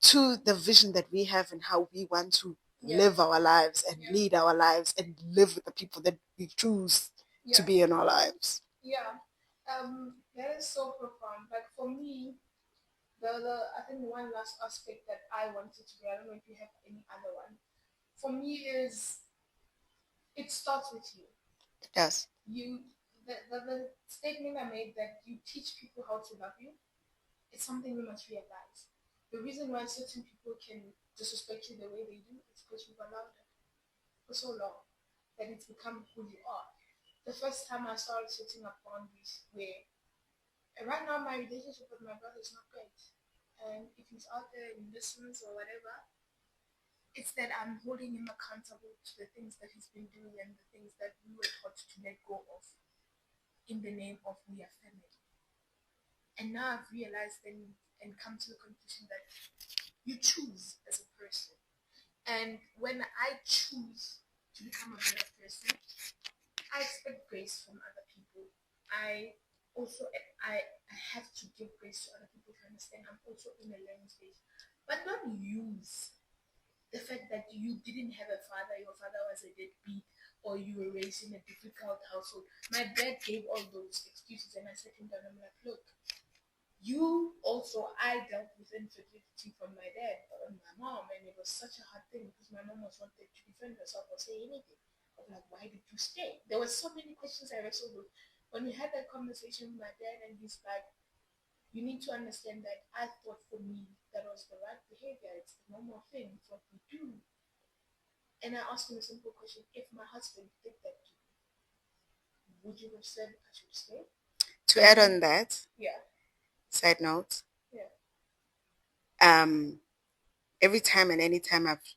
to the vision that we have and how we want to live our lives and lead our lives and live with the people that we choose to be in our lives. Yeah. That is so profound. Like for me, the I think one last aspect that I wanted to be, I don't know if you have any other one. For me is it starts with you. It does. The statement I made that you teach people how to love you, it's something you must realize. The reason why certain people can disrespect you the way they do is because you've allowed it for so long that it's become who you are. the first time I started setting up boundaries where right now my relationship with my brother is not great. And if he's out there and listens or whatever, it's that I'm holding him accountable to the things that he's been doing and the things that we were taught to let go of in the name of we are family. And now I've realized and come to the conclusion that you choose as a person. And when I choose to become a better person, I expect grace from other people. I also I have to give grace to other people to understand I'm also in a learning stage. But not use the fact that you didn't have a father, your father was a deadbeat, or you were raised in a difficult household. My dad gave all those excuses, and I sat him down. I'm like, look, you also, I dealt with infidelity from my dad and my mom, and it was such a hard thing because my mom was wanted to defend herself or say anything. I'm like, why did you stay? There were so many questions I wrestled with. When we had that conversation with my dad, and he's like, you need to understand that I thought for me that was the right behavior. It's the normal thing. It's what we do. And I asked him a simple question: if my husband did that to me, would you have said I should stay? To add on that, Yeah. Side note. Yeah. Every time and any time I've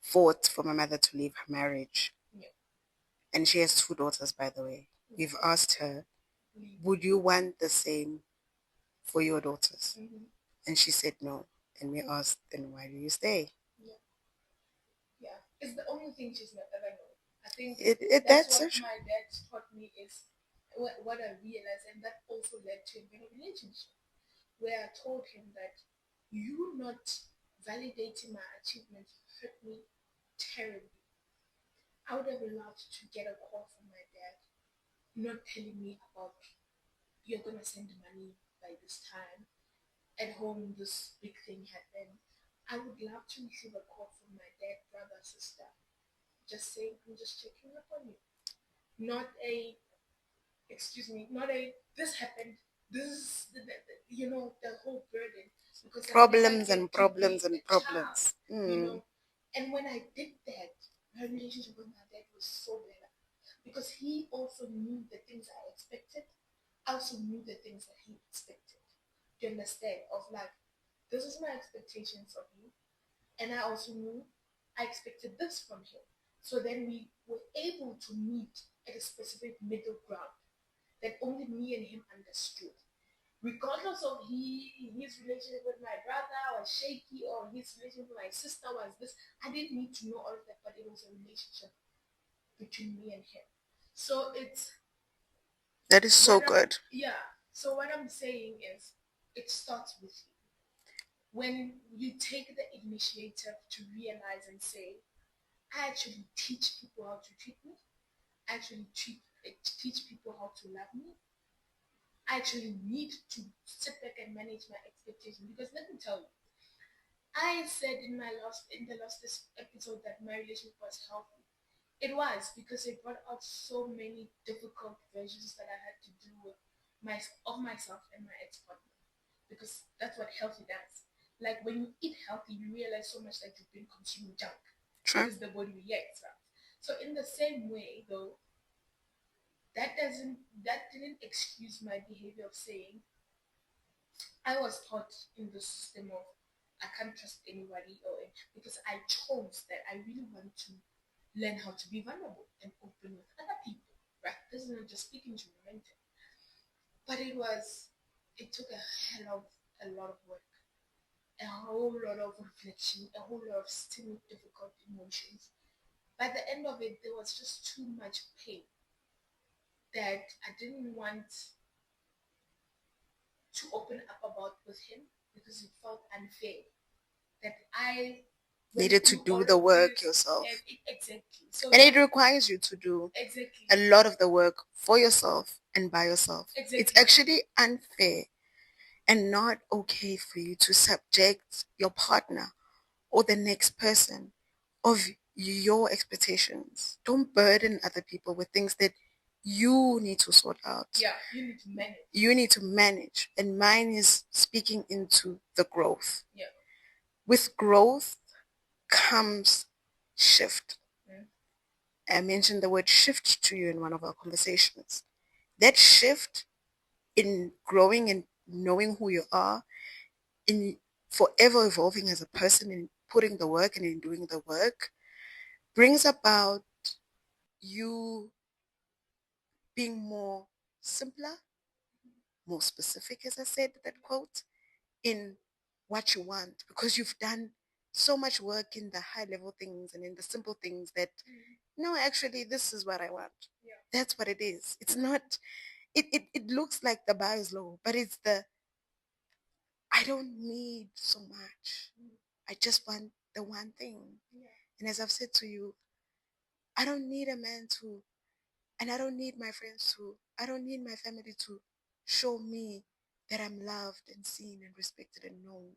fought for my mother to leave her marriage, Yeah. and she has 2 daughters, by the way, we've asked her, would you want the same for your daughters? Mm-hmm. And she said no. And we asked, then why do you stay? Yeah. Yeah. It's the only thing she's not ever known. I think that's what my dad taught me is what I realized, and that also led to a better relationship where I told him that you not validating my achievements hurt me terribly. I would have loved to get a call from my dad, not telling me about you're gonna send money by this time. At home, this big thing happened. I would love to receive a call from my dad, brother, sister, just saying, I'm just checking up on you. Not a, excuse me, not a, this happened, this, the whole burden. Because problems and problems and problems. You know, and when I did that, my relationship with my dad was so better because he also knew the things I expected. I also knew the things that he expected. Do you understand? Of like, this is my expectations of you, and I also knew I expected this from him. So then we were able to meet at a specific middle ground that only me and him understood. Regardless of his relationship with my brother was shaky or his relationship with my sister was this, I didn't need to know all of that, but it was a relationship between me and him. So that is so good. Yeah. So what I'm saying is it starts with you. When you take the initiative to realize and say, I actually teach people how to treat me. I actually teach people how to love me. I actually need to sit back and manage my expectations. Because let me tell you, I said in the last episode that my relationship was healthy. It was because it brought out so many difficult versions that I had to do with myself and my ex-partner. Because that's what healthy does. Like when you eat healthy, you realize so much that you've been consuming junk. True. Because the body reacts, right? So in the same way, though, that didn't excuse my behavior of saying I was taught in the system of I can't trust anybody because I chose that I really want to learn how to be vulnerable and open with other people. Right? This is not just speaking to romantic. But it took a lot of work, a whole lot of reflection, a whole lot of still difficult emotions. By the end of it, there was just too much pain that I didn't want to open up about with him because it felt unfair that I needed to do the work yourself. Exactly. So and it requires you to do exactly a lot of the work for yourself and by yourself. Exactly. It's actually unfair and not okay for you to subject your partner or the next person of your expectations. Don't burden other people with things that you need to sort out. Yeah, you need to manage. You need to manage. And mine is speaking into the growth. Yeah. With growth comes shift. I mentioned the word shift to you in one of our conversations. That shift in growing and knowing who you are, in forever evolving as a person, in putting the work and in doing the work, brings about you being more simpler, more specific, as I said, that quote, in what you want, because you've done so much work in the high level things and in the simple things that, no, actually, this is what I want. Yeah. That's what it is. It's not, it looks like the bar is low, but it's the, I don't need so much. I just want the one thing. Yeah. And as I've said to you, I don't need a man to, and I don't need my friends to, I don't need my family to show me that I'm loved and seen and respected and known.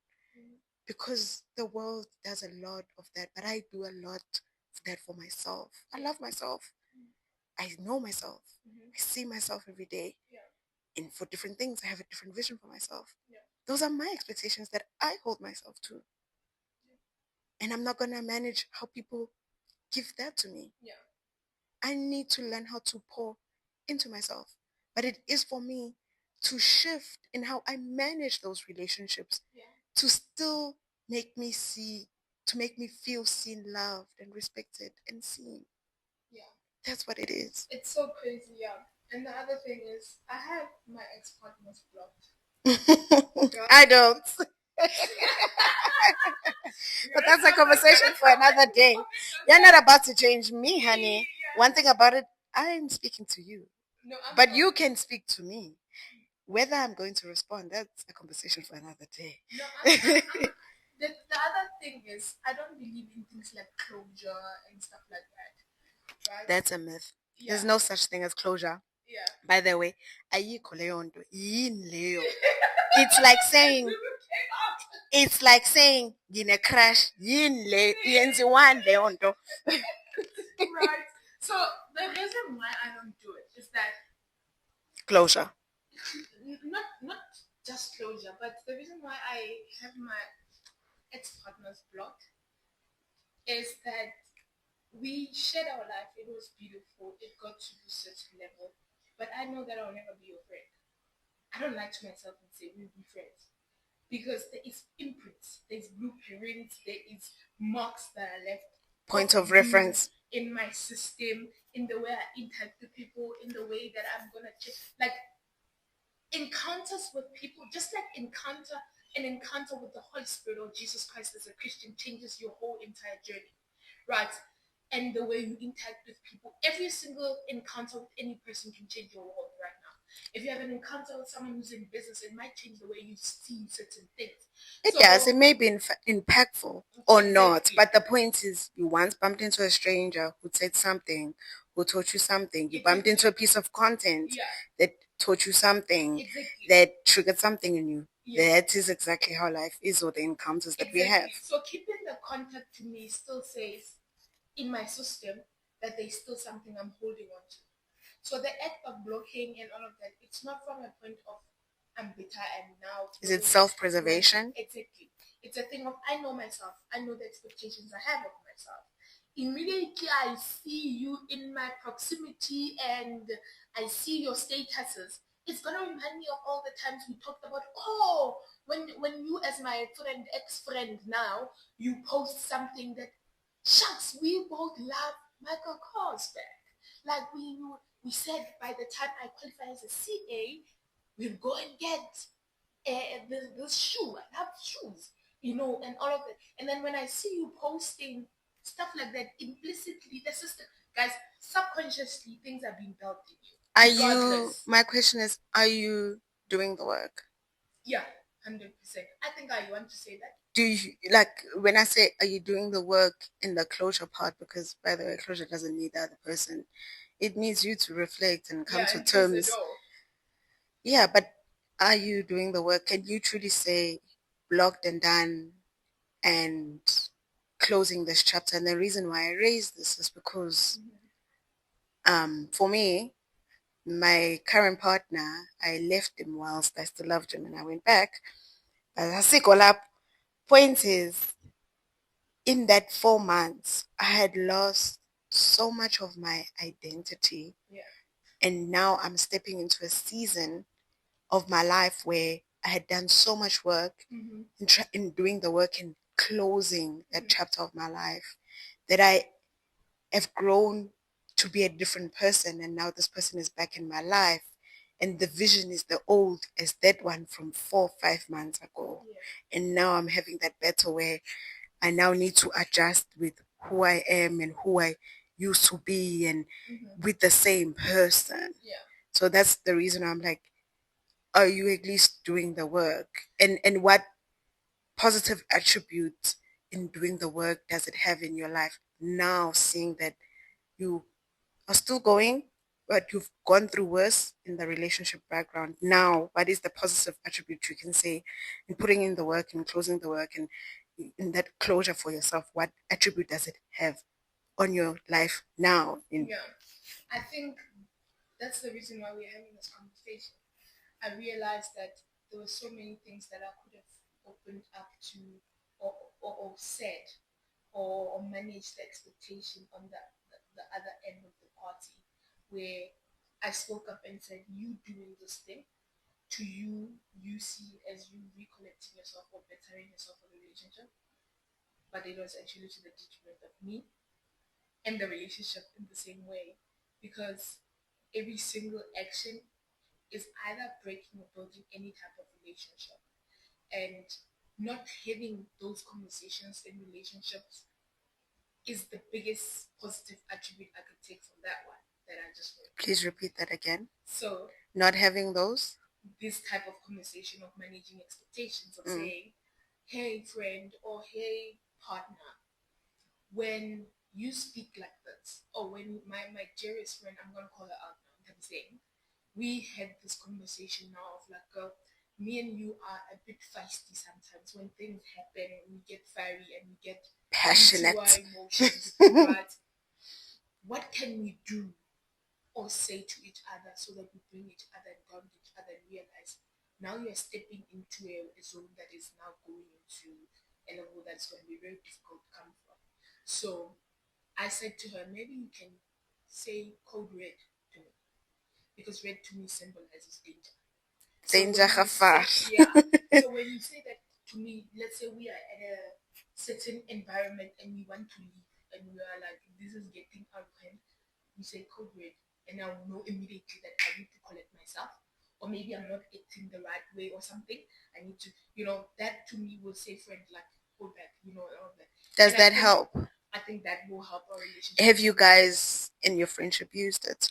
Because the world does a lot of that, but I do a lot of that for myself. I love myself. I know myself. I see myself every day. And for different things, I have a different vision for myself. Those are my expectations that I hold myself to. And I'm not going to manage how people give that to me. I need to learn how to pour into myself. But it is for me to shift in how I manage those relationships to still make me see, to make me feel seen, loved, and respected and seen. Yeah. That's what it is. It's so crazy, yeah. And the other thing is, I have my ex-partners blocked. I don't. But that's a conversation for another day. You're not about to change me, honey. One thing about it, I'm speaking to you. No, but you can speak to me. Whether I'm going to respond, that's a conversation for another day. No, the other thing is, I don't believe in things like closure and stuff like that. Right? That's a myth. Yeah. There's no such thing as closure. Yeah. By the way, it's like saying, in a crash, right. So the reason why I don't do it is that closure. Not just closure, but the reason why I have my ex-partners blocked is that we shared our life. It was beautiful. It got to a certain level. But I know that I'll never be your friend. I don't lie to myself and say we'll be friends. Because there is imprints, there's blueprints, there is marks that are left. Point of reference. In my system, in the way I interact with people, in the way that I'm going to check. Like, encounters with people, just like an encounter with the Holy Spirit or Jesus Christ as a Christian changes your whole entire journey, right? And the way you interact with people, every single encounter with any person can change your world right now. If you have an encounter with someone who's in business, it might change the way you see certain things. It does. It may be impactful or not, but the point is, you once bumped into a stranger who said something, who taught you something. You bumped into a piece of content that taught you something, that triggered something in you. That is exactly how life is, or the encounters that we have. So keeping the contact to me still says in my system that there's still something I'm holding on to. So the act of blocking and all of that, it's not from a point of I'm bitter and now. Is it self-preservation? Exactly. It's a thing of I know myself. I know the expectations I have of myself. Immediately I see you in my proximity and I see your statuses. It's gonna remind me of all the times we talked about, when you as my friend, ex-friend now, you post something that, shucks, we both love Michael Korsberg. Like we said, by the time I qualify as a CA, we'll go and get this shoe. I love shoes, and all of it. And then when I see you posting stuff like that, implicitly, the system, guys, subconsciously, things are being built in you. My question is, are you doing the work? Yeah, 100%. I think I want to say that. Do you, like, when I say, are you doing the work in the closure part? Because, by the way, closure doesn't need the other person. It needs you to reflect and come to terms. Yeah, but are you doing the work? Can you truly say blocked and done and closing this chapter? And the reason why I raise this is because for me, my current partner, I left him whilst I still loved him and I went back. Point is, in that 4 months, I had lost so much of my identity. Yeah. And now I'm stepping into a season of my life where I had done so much work in doing the work and closing that chapter of my life that I have grown to be a different person. And now this person is back in my life. And the vision is the old as that one from 4 or 5 months ago. Yeah. And now I'm having that battle where I now need to adjust with who I am and who I used to be and with the same person. Yeah. So that's the reason I'm like, are you at least doing the work? And what positive attributes in doing the work does it have in your life? Now seeing that you are still going, but you've gone through worse in the relationship background. Now, what is the positive attribute you can say in putting in the work and closing the work and in that closure for yourself? What attribute does it have on your life now? Yeah, I think that's the reason why we're having this conversation. I realized that there were so many things that I could have opened up to or said or managed the expectation on the other end of the party, where I spoke up and said, you doing this thing, to you see it as you recollecting yourself or bettering yourself for the relationship, but it was actually to the detriment of me and the relationship in the same way, because every single action is either breaking or building any type of relationship. And not having those conversations in relationships is the biggest positive attribute I could take from that one that I just read. Please repeat that again. So, not having this type of conversation of managing expectations of saying, hey friend or hey partner, when you speak like this, or when my dearest friend, I'm gonna call her out now, I'm saying, we had this conversation now of like, me and you are a bit feisty sometimes. When things happen, we get fiery and we get passionate into our emotions. But what can we do or say to each other so that we bring each other and ground each other and realize now you're stepping into a zone that is now going into a level that's going to be very difficult to come from. So I said to her, maybe you can say code red to me, because red to me symbolizes danger. Danger Khafar. Yeah. So when you say that to me, let's say we are at a certain environment and we want to leave and we are like, this is getting out of hand, you say code red, and I will know immediately that I need to collect myself. Or maybe I'm not acting the right way or something. I need to, that to me will say, friend, like, hold back, all of that. Does that help? I think that will help our relationship. Have you guys in your friendship used it?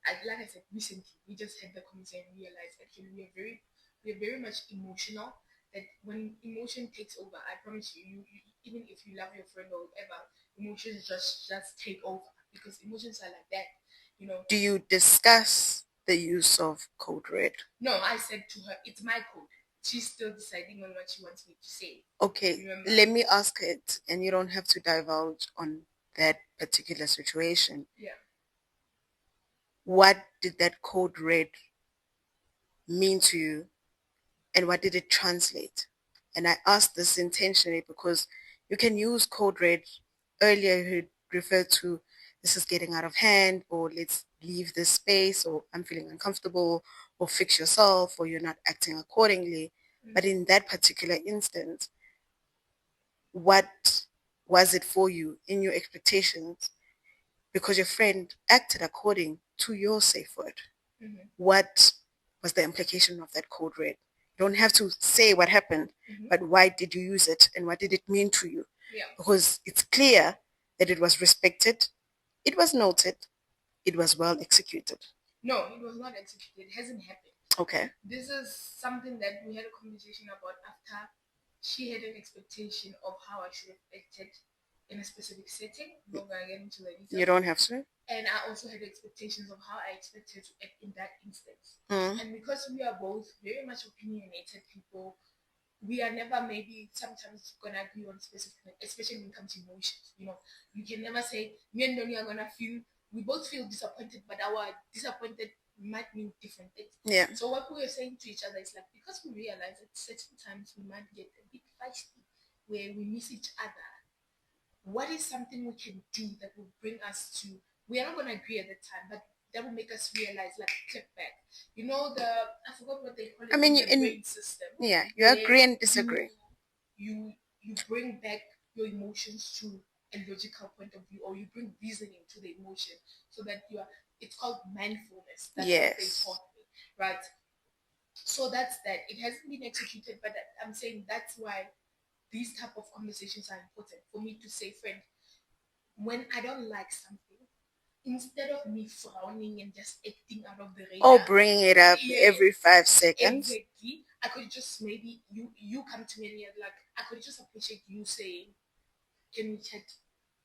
Like I said, recently, we just had the conversation and realized actually we are very much emotional. That when emotion takes over, I promise you, even if you love your friend or whatever, emotions just take over, because emotions are like that, Do you discuss the use of code red? No, I said to her, it's my code. She's still deciding on what she wants me to say. Okay, let me ask it, and you don't have to divulge on that particular situation. Yeah. What did that code red mean to you, and what did it translate? And I asked this intentionally because you can use code red. Earlier you referred to this is getting out of hand, or let's leave this space, or I'm feeling uncomfortable, or fix yourself, or you're not acting accordingly. But in that particular instance, what was it for you in your expectations? Because your friend acted according to your safe word. What was the implication of that code red? You don't have to say what happened, but why did you use it and what did it mean to you? Yeah. Because it's clear that it was respected, it was noted, it was well executed. No, it was not executed. It hasn't happened. Okay. This is something that we had a conversation about after she had an expectation of how I should have acted in a specific setting. I'm not going to get into the details. You don't have to. And I also had expectations of how I expected to act in that instance. And because we are both very much opinionated people, we are never maybe sometimes gonna agree on specific, especially when it comes to emotions. You can never say me and Donnie are gonna feel. We both feel disappointed, but our disappointed might mean different things. Yeah. So what we are saying to each other is like, because we realize at certain times we might get a bit feisty, where we miss each other, what is something we can do that will bring us to, we are not going to agree at the time, but that will make us realize, like, click back. You know, I forgot what they call it, the brain system. Yeah, you agree and disagree. You bring back your emotions to a logical point of view, or you bring reasoning to the emotion, so that you are, it's called mindfulness. That's what they taught me, right? So that's that. It hasn't been executed, but I'm saying that's why these type of conversations are important for me to say, friend, when I don't like something, instead of me frowning and just acting out of the radar, or bringing it up every 5 seconds, exactly, I could just, maybe you come to me and you're like, I could just appreciate you saying, can we chat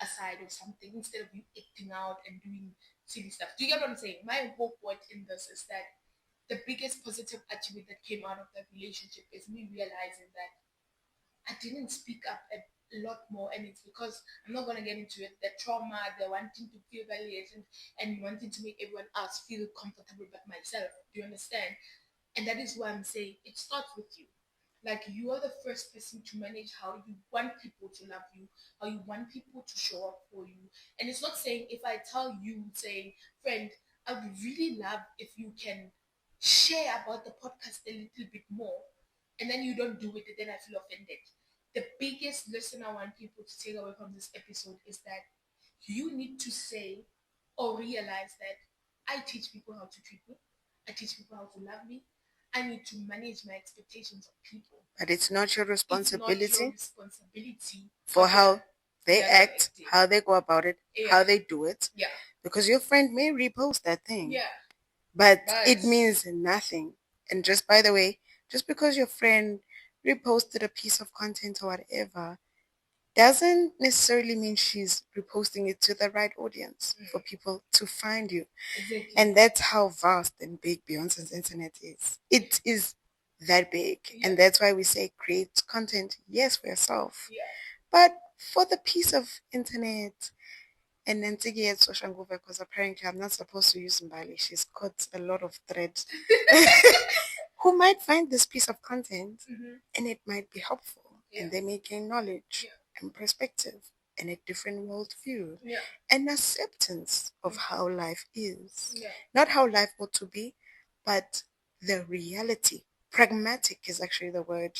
aside or something, instead of you acting out and doing silly stuff. Do you get what I'm saying? My whole point in this is that the biggest positive attribute that came out of that relationship is me realizing that I didn't speak up a lot more, and it's because, I'm not gonna get into it, the trauma, the wanting to feel validated and wanting to make everyone else feel comfortable but myself. Do you understand? And that is why I'm saying it starts with you. Like, you are the first person to manage how you want people to love you, how you want people to show up for you. And it's not saying, if I tell you, saying, friend, I would really love if you can share about the podcast a little bit more, and then you don't do it, and then I feel offended. The biggest lesson I want people to take away from this episode is that you need to say or realize that I teach people how to treat me. I teach people how to love me. I need to manage my expectations of people. But it's not your responsibility, it's not your responsibility for how they act, how they go about it, how they do it. Yeah. Because your friend may repost that thing. Yeah. But it means nothing. And just, by the way, just because your friend reposted a piece of content or whatever doesn't necessarily mean she's reposting it to the right audience for people to find you. Exactly. And that's how vast and big Beyonce's internet is. It is that big. Yeah. And that's why we say create content, yes, for yourself. Yeah. But for the piece of internet, and Ntsiki at social nguva, because apparently I'm not supposed to use Mbali. She's caught a lot of threads. Who might find this piece of content and it might be helpful, and they may gain knowledge and perspective and a different worldview and acceptance of how life is. Not how life ought to be, but the reality. Pragmatic is actually the word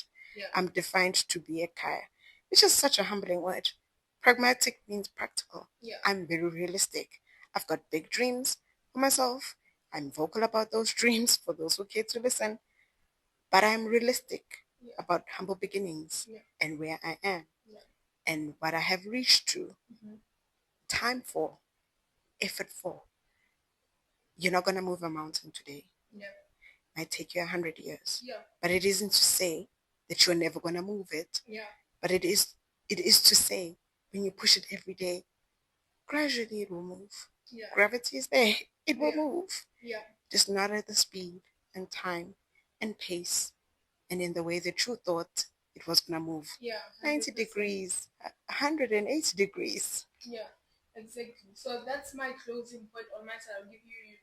I'm defined to be a kaya, which is such a humbling word. Pragmatic means practical. I'm very realistic. I've got big dreams for myself. I'm vocal about those dreams for those who care to listen. But I'm realistic about humble beginnings and where I am and what I have reached to. Time for, effort for. You're not going to move a mountain today. It might take you 100 years. But it isn't to say that you're never going to move it. But it is to say, when you push it every day, gradually it will move. Gravity is there. It will move. Just not at the speed and time and pace and in the way that you thought it was going to move. 90 degrees, 180 degrees. Exactly. So that's my closing point on my side. I'll give you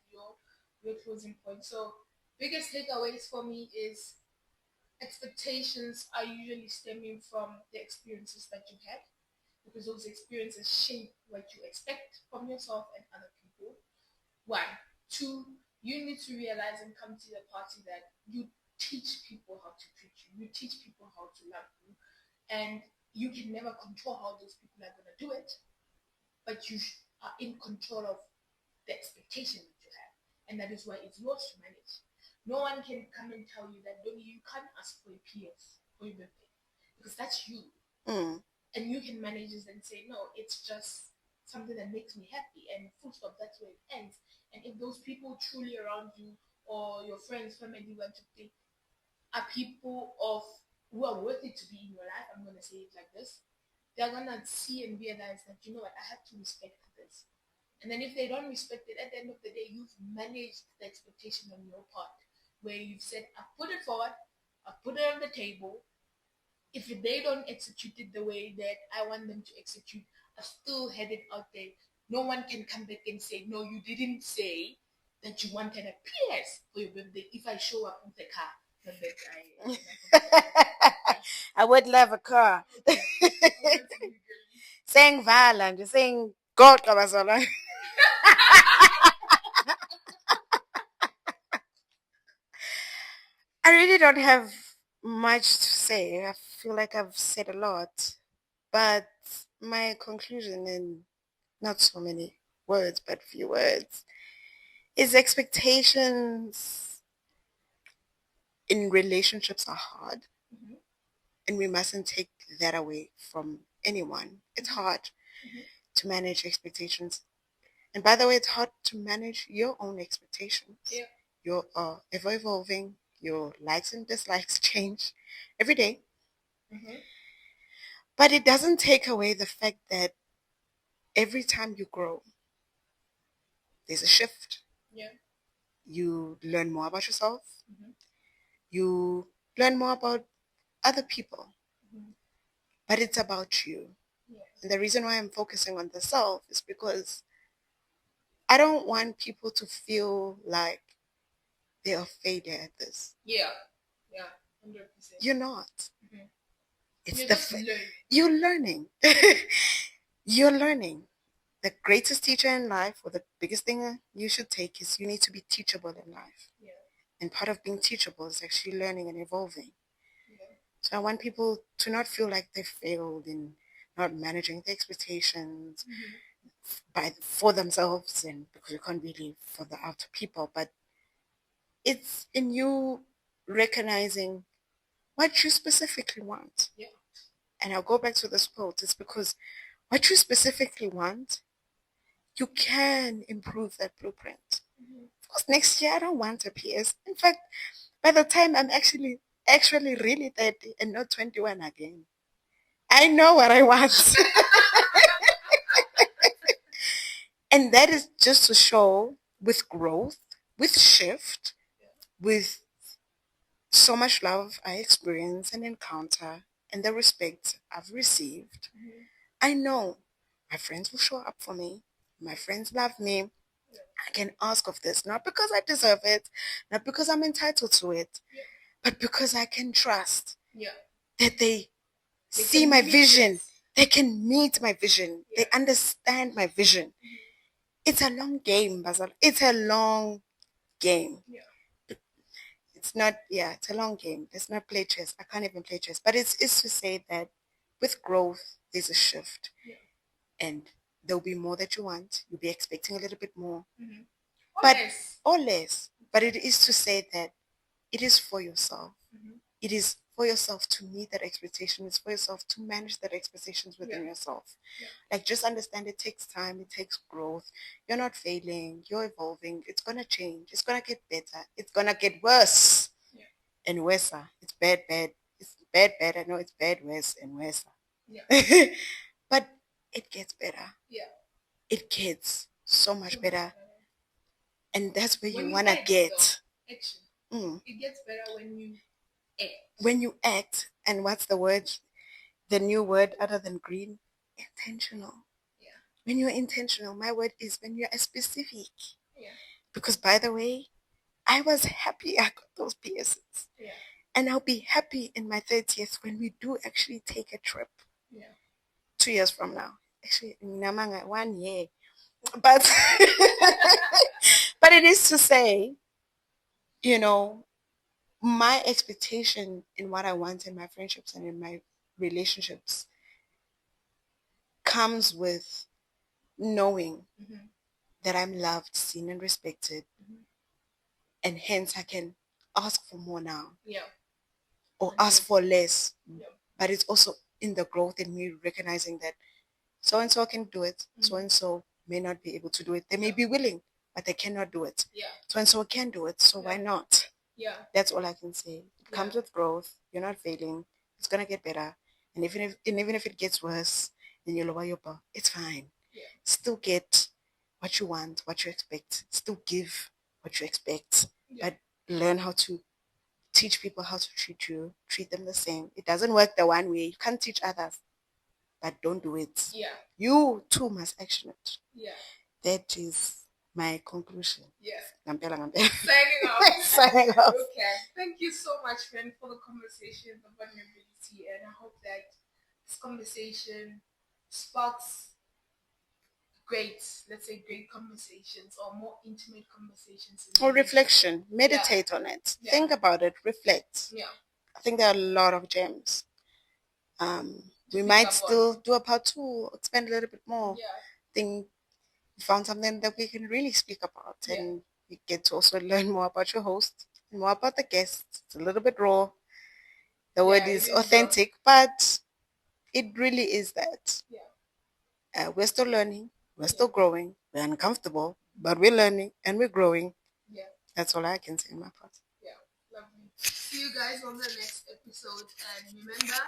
your closing point. So, biggest takeaways for me is expectations are usually stemming from the experiences that you had, because those experiences shape what you expect from yourself and other people. One. Two, you need to realize and come to the party that you teach people how to treat you. You teach people how to love you. And you can never control how those people are going to do it, but you are in control of the expectation that you have. And that is why it's yours to manage. No one can come and tell you that, Donnie, you can't ask for a PS for your birthday, because that's you. And you can manage it and say, no, it's just something that makes me happy, and full stop, that's where it ends. And if those people truly around you, or your friends, family, want to think, are people of who are worthy to be in your life, I'm going to say it like this, they're going to see and realize that, you know what, I have to respect this. And then if they don't respect it, at the end of the day, you've managed the expectation on your part, where you've said, I put it forward, I put it on the table. If they don't execute it the way that I want them to execute, I still had it out there. No one can come back and say, no, you didn't say that you wanted a PS for your birthday if I show up with a car. I would love a car. saying violent, you're saying God Kabazala. I really don't have much to say. I feel like I've said a lot. But my conclusion in not so many words, but few words, is expectations in relationships are hard. Mm-hmm. And we mustn't take that away from anyone. It's hard to manage expectations. And by the way, it's hard to manage your own expectations. Yeah. You're ever evolving. Your likes and dislikes change every day. Mm-hmm. But it doesn't take away the fact that every time you grow, there's a shift. Yeah. You learn more about yourself. Mm-hmm. You learn more about other people. Mm-hmm. But it's about you. Yes. And the reason why I'm focusing on the self is because I don't want people to feel like they are failure at this. Yeah. Yeah. 100%. You're not. Mm-hmm. It's you're just learning. You're learning. You're learning. The greatest teacher in life, or the biggest thing you should take, is you need to be teachable in life. Yeah. And part of being teachable is actually learning and evolving. Yeah. So I want people to not feel like they failed in not managing the expectations for themselves, and because you can't really for the outer people, but it's in you recognizing what you specifically want. Yeah. And I'll go back to this quote. It's because what you specifically want, you can improve that blueprint. Mm-hmm. Of course, next year I don't want a PS. In fact, by the time I'm actually really 30 and not 21 again, I know what I want. And that is just to show with growth, with shift, with so much love I experience and encounter, and the respect I've received. Mm-hmm. I know my friends will show up for me. My friends love me. I can ask of this, not because I deserve it, not because I'm entitled to it, but because I can trust that they see my vision. It. They can meet my vision. Yeah. They understand my vision. It's a long game, Basil. It's a long game. Yeah. It's not, it's a long game. Let's not play chess. I can't even play chess. But it's to say that with growth, there's a shift. Yeah. And there'll be more that you want. You'll be expecting a little bit more. Mm-hmm. Or less. But it is to say that it is for yourself. Mm-hmm. It is for yourself to meet that expectation. It's for yourself to manage that expectations within yourself. Yeah. Like, just understand it takes time. It takes growth. You're not failing. You're evolving. It's going to change. It's going to get better. It's going to get worse and worse. It's bad. It's bad. I know it's bad, worse, and worse. Yeah. But it gets better. Yeah. It gets so much better. And that's where you want to get. Action. It gets better when you act. When you act, and what's the word? The new word other than green? Intentional. Yeah. When you're intentional, my word is when you're specific. Yeah. Because, by the way, I was happy I got those PSs. Yeah. And I'll be happy in my 30th when we do actually take a trip. Yeah. 2 years from now. Actually, 1 year. But but it is to say, my expectation in what I want in my friendships and in my relationships comes with knowing that I'm loved, seen, and respected. Mm-hmm. And hence I can ask for more now. Yeah. Or ask for less. Yeah. But it's also in the growth in me recognizing that so-and-so can do it. Mm-hmm. So-and-so may not be able to do it. They may be willing, but they cannot do it. Yeah. So-and-so can do it, so why not? Yeah. That's all I can say. It comes with growth. You're not failing. It's going to get better. And even if it gets worse, then you'll lower your bar. It's fine. Yeah. Still get what you want, what you expect. Still give what you expect. Yeah. But learn how to teach people how to treat you. Treat them the same. It doesn't work the one way. You can't teach others. But don't do it. Yeah. You too must action it. Yeah. That is my conclusion. Yeah. Signing off. Signing off. Okay. Thank you so much, friend, for the conversation, the vulnerability, and I hope that this conversation sparks great, let's say, great conversations or more intimate conversations. Or reflection. Meditate on it. Yeah. Think about it. Reflect. Yeah. I think there are a lot of gems. We might still do a part 2, expand a little bit more. Yeah. Think we found something that we can really speak about, and you get to also learn more about your host, more about the guest. It's a little bit raw. The word is authentic, but it really is that. Yeah. We're still learning. We're still growing. We're uncomfortable, but we're learning and we're growing. Yeah. That's all I can say in my part. Yeah. Lovely. See you guys on the next episode, and remember,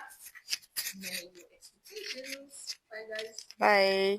manage your expectations. Bye, guys. Bye.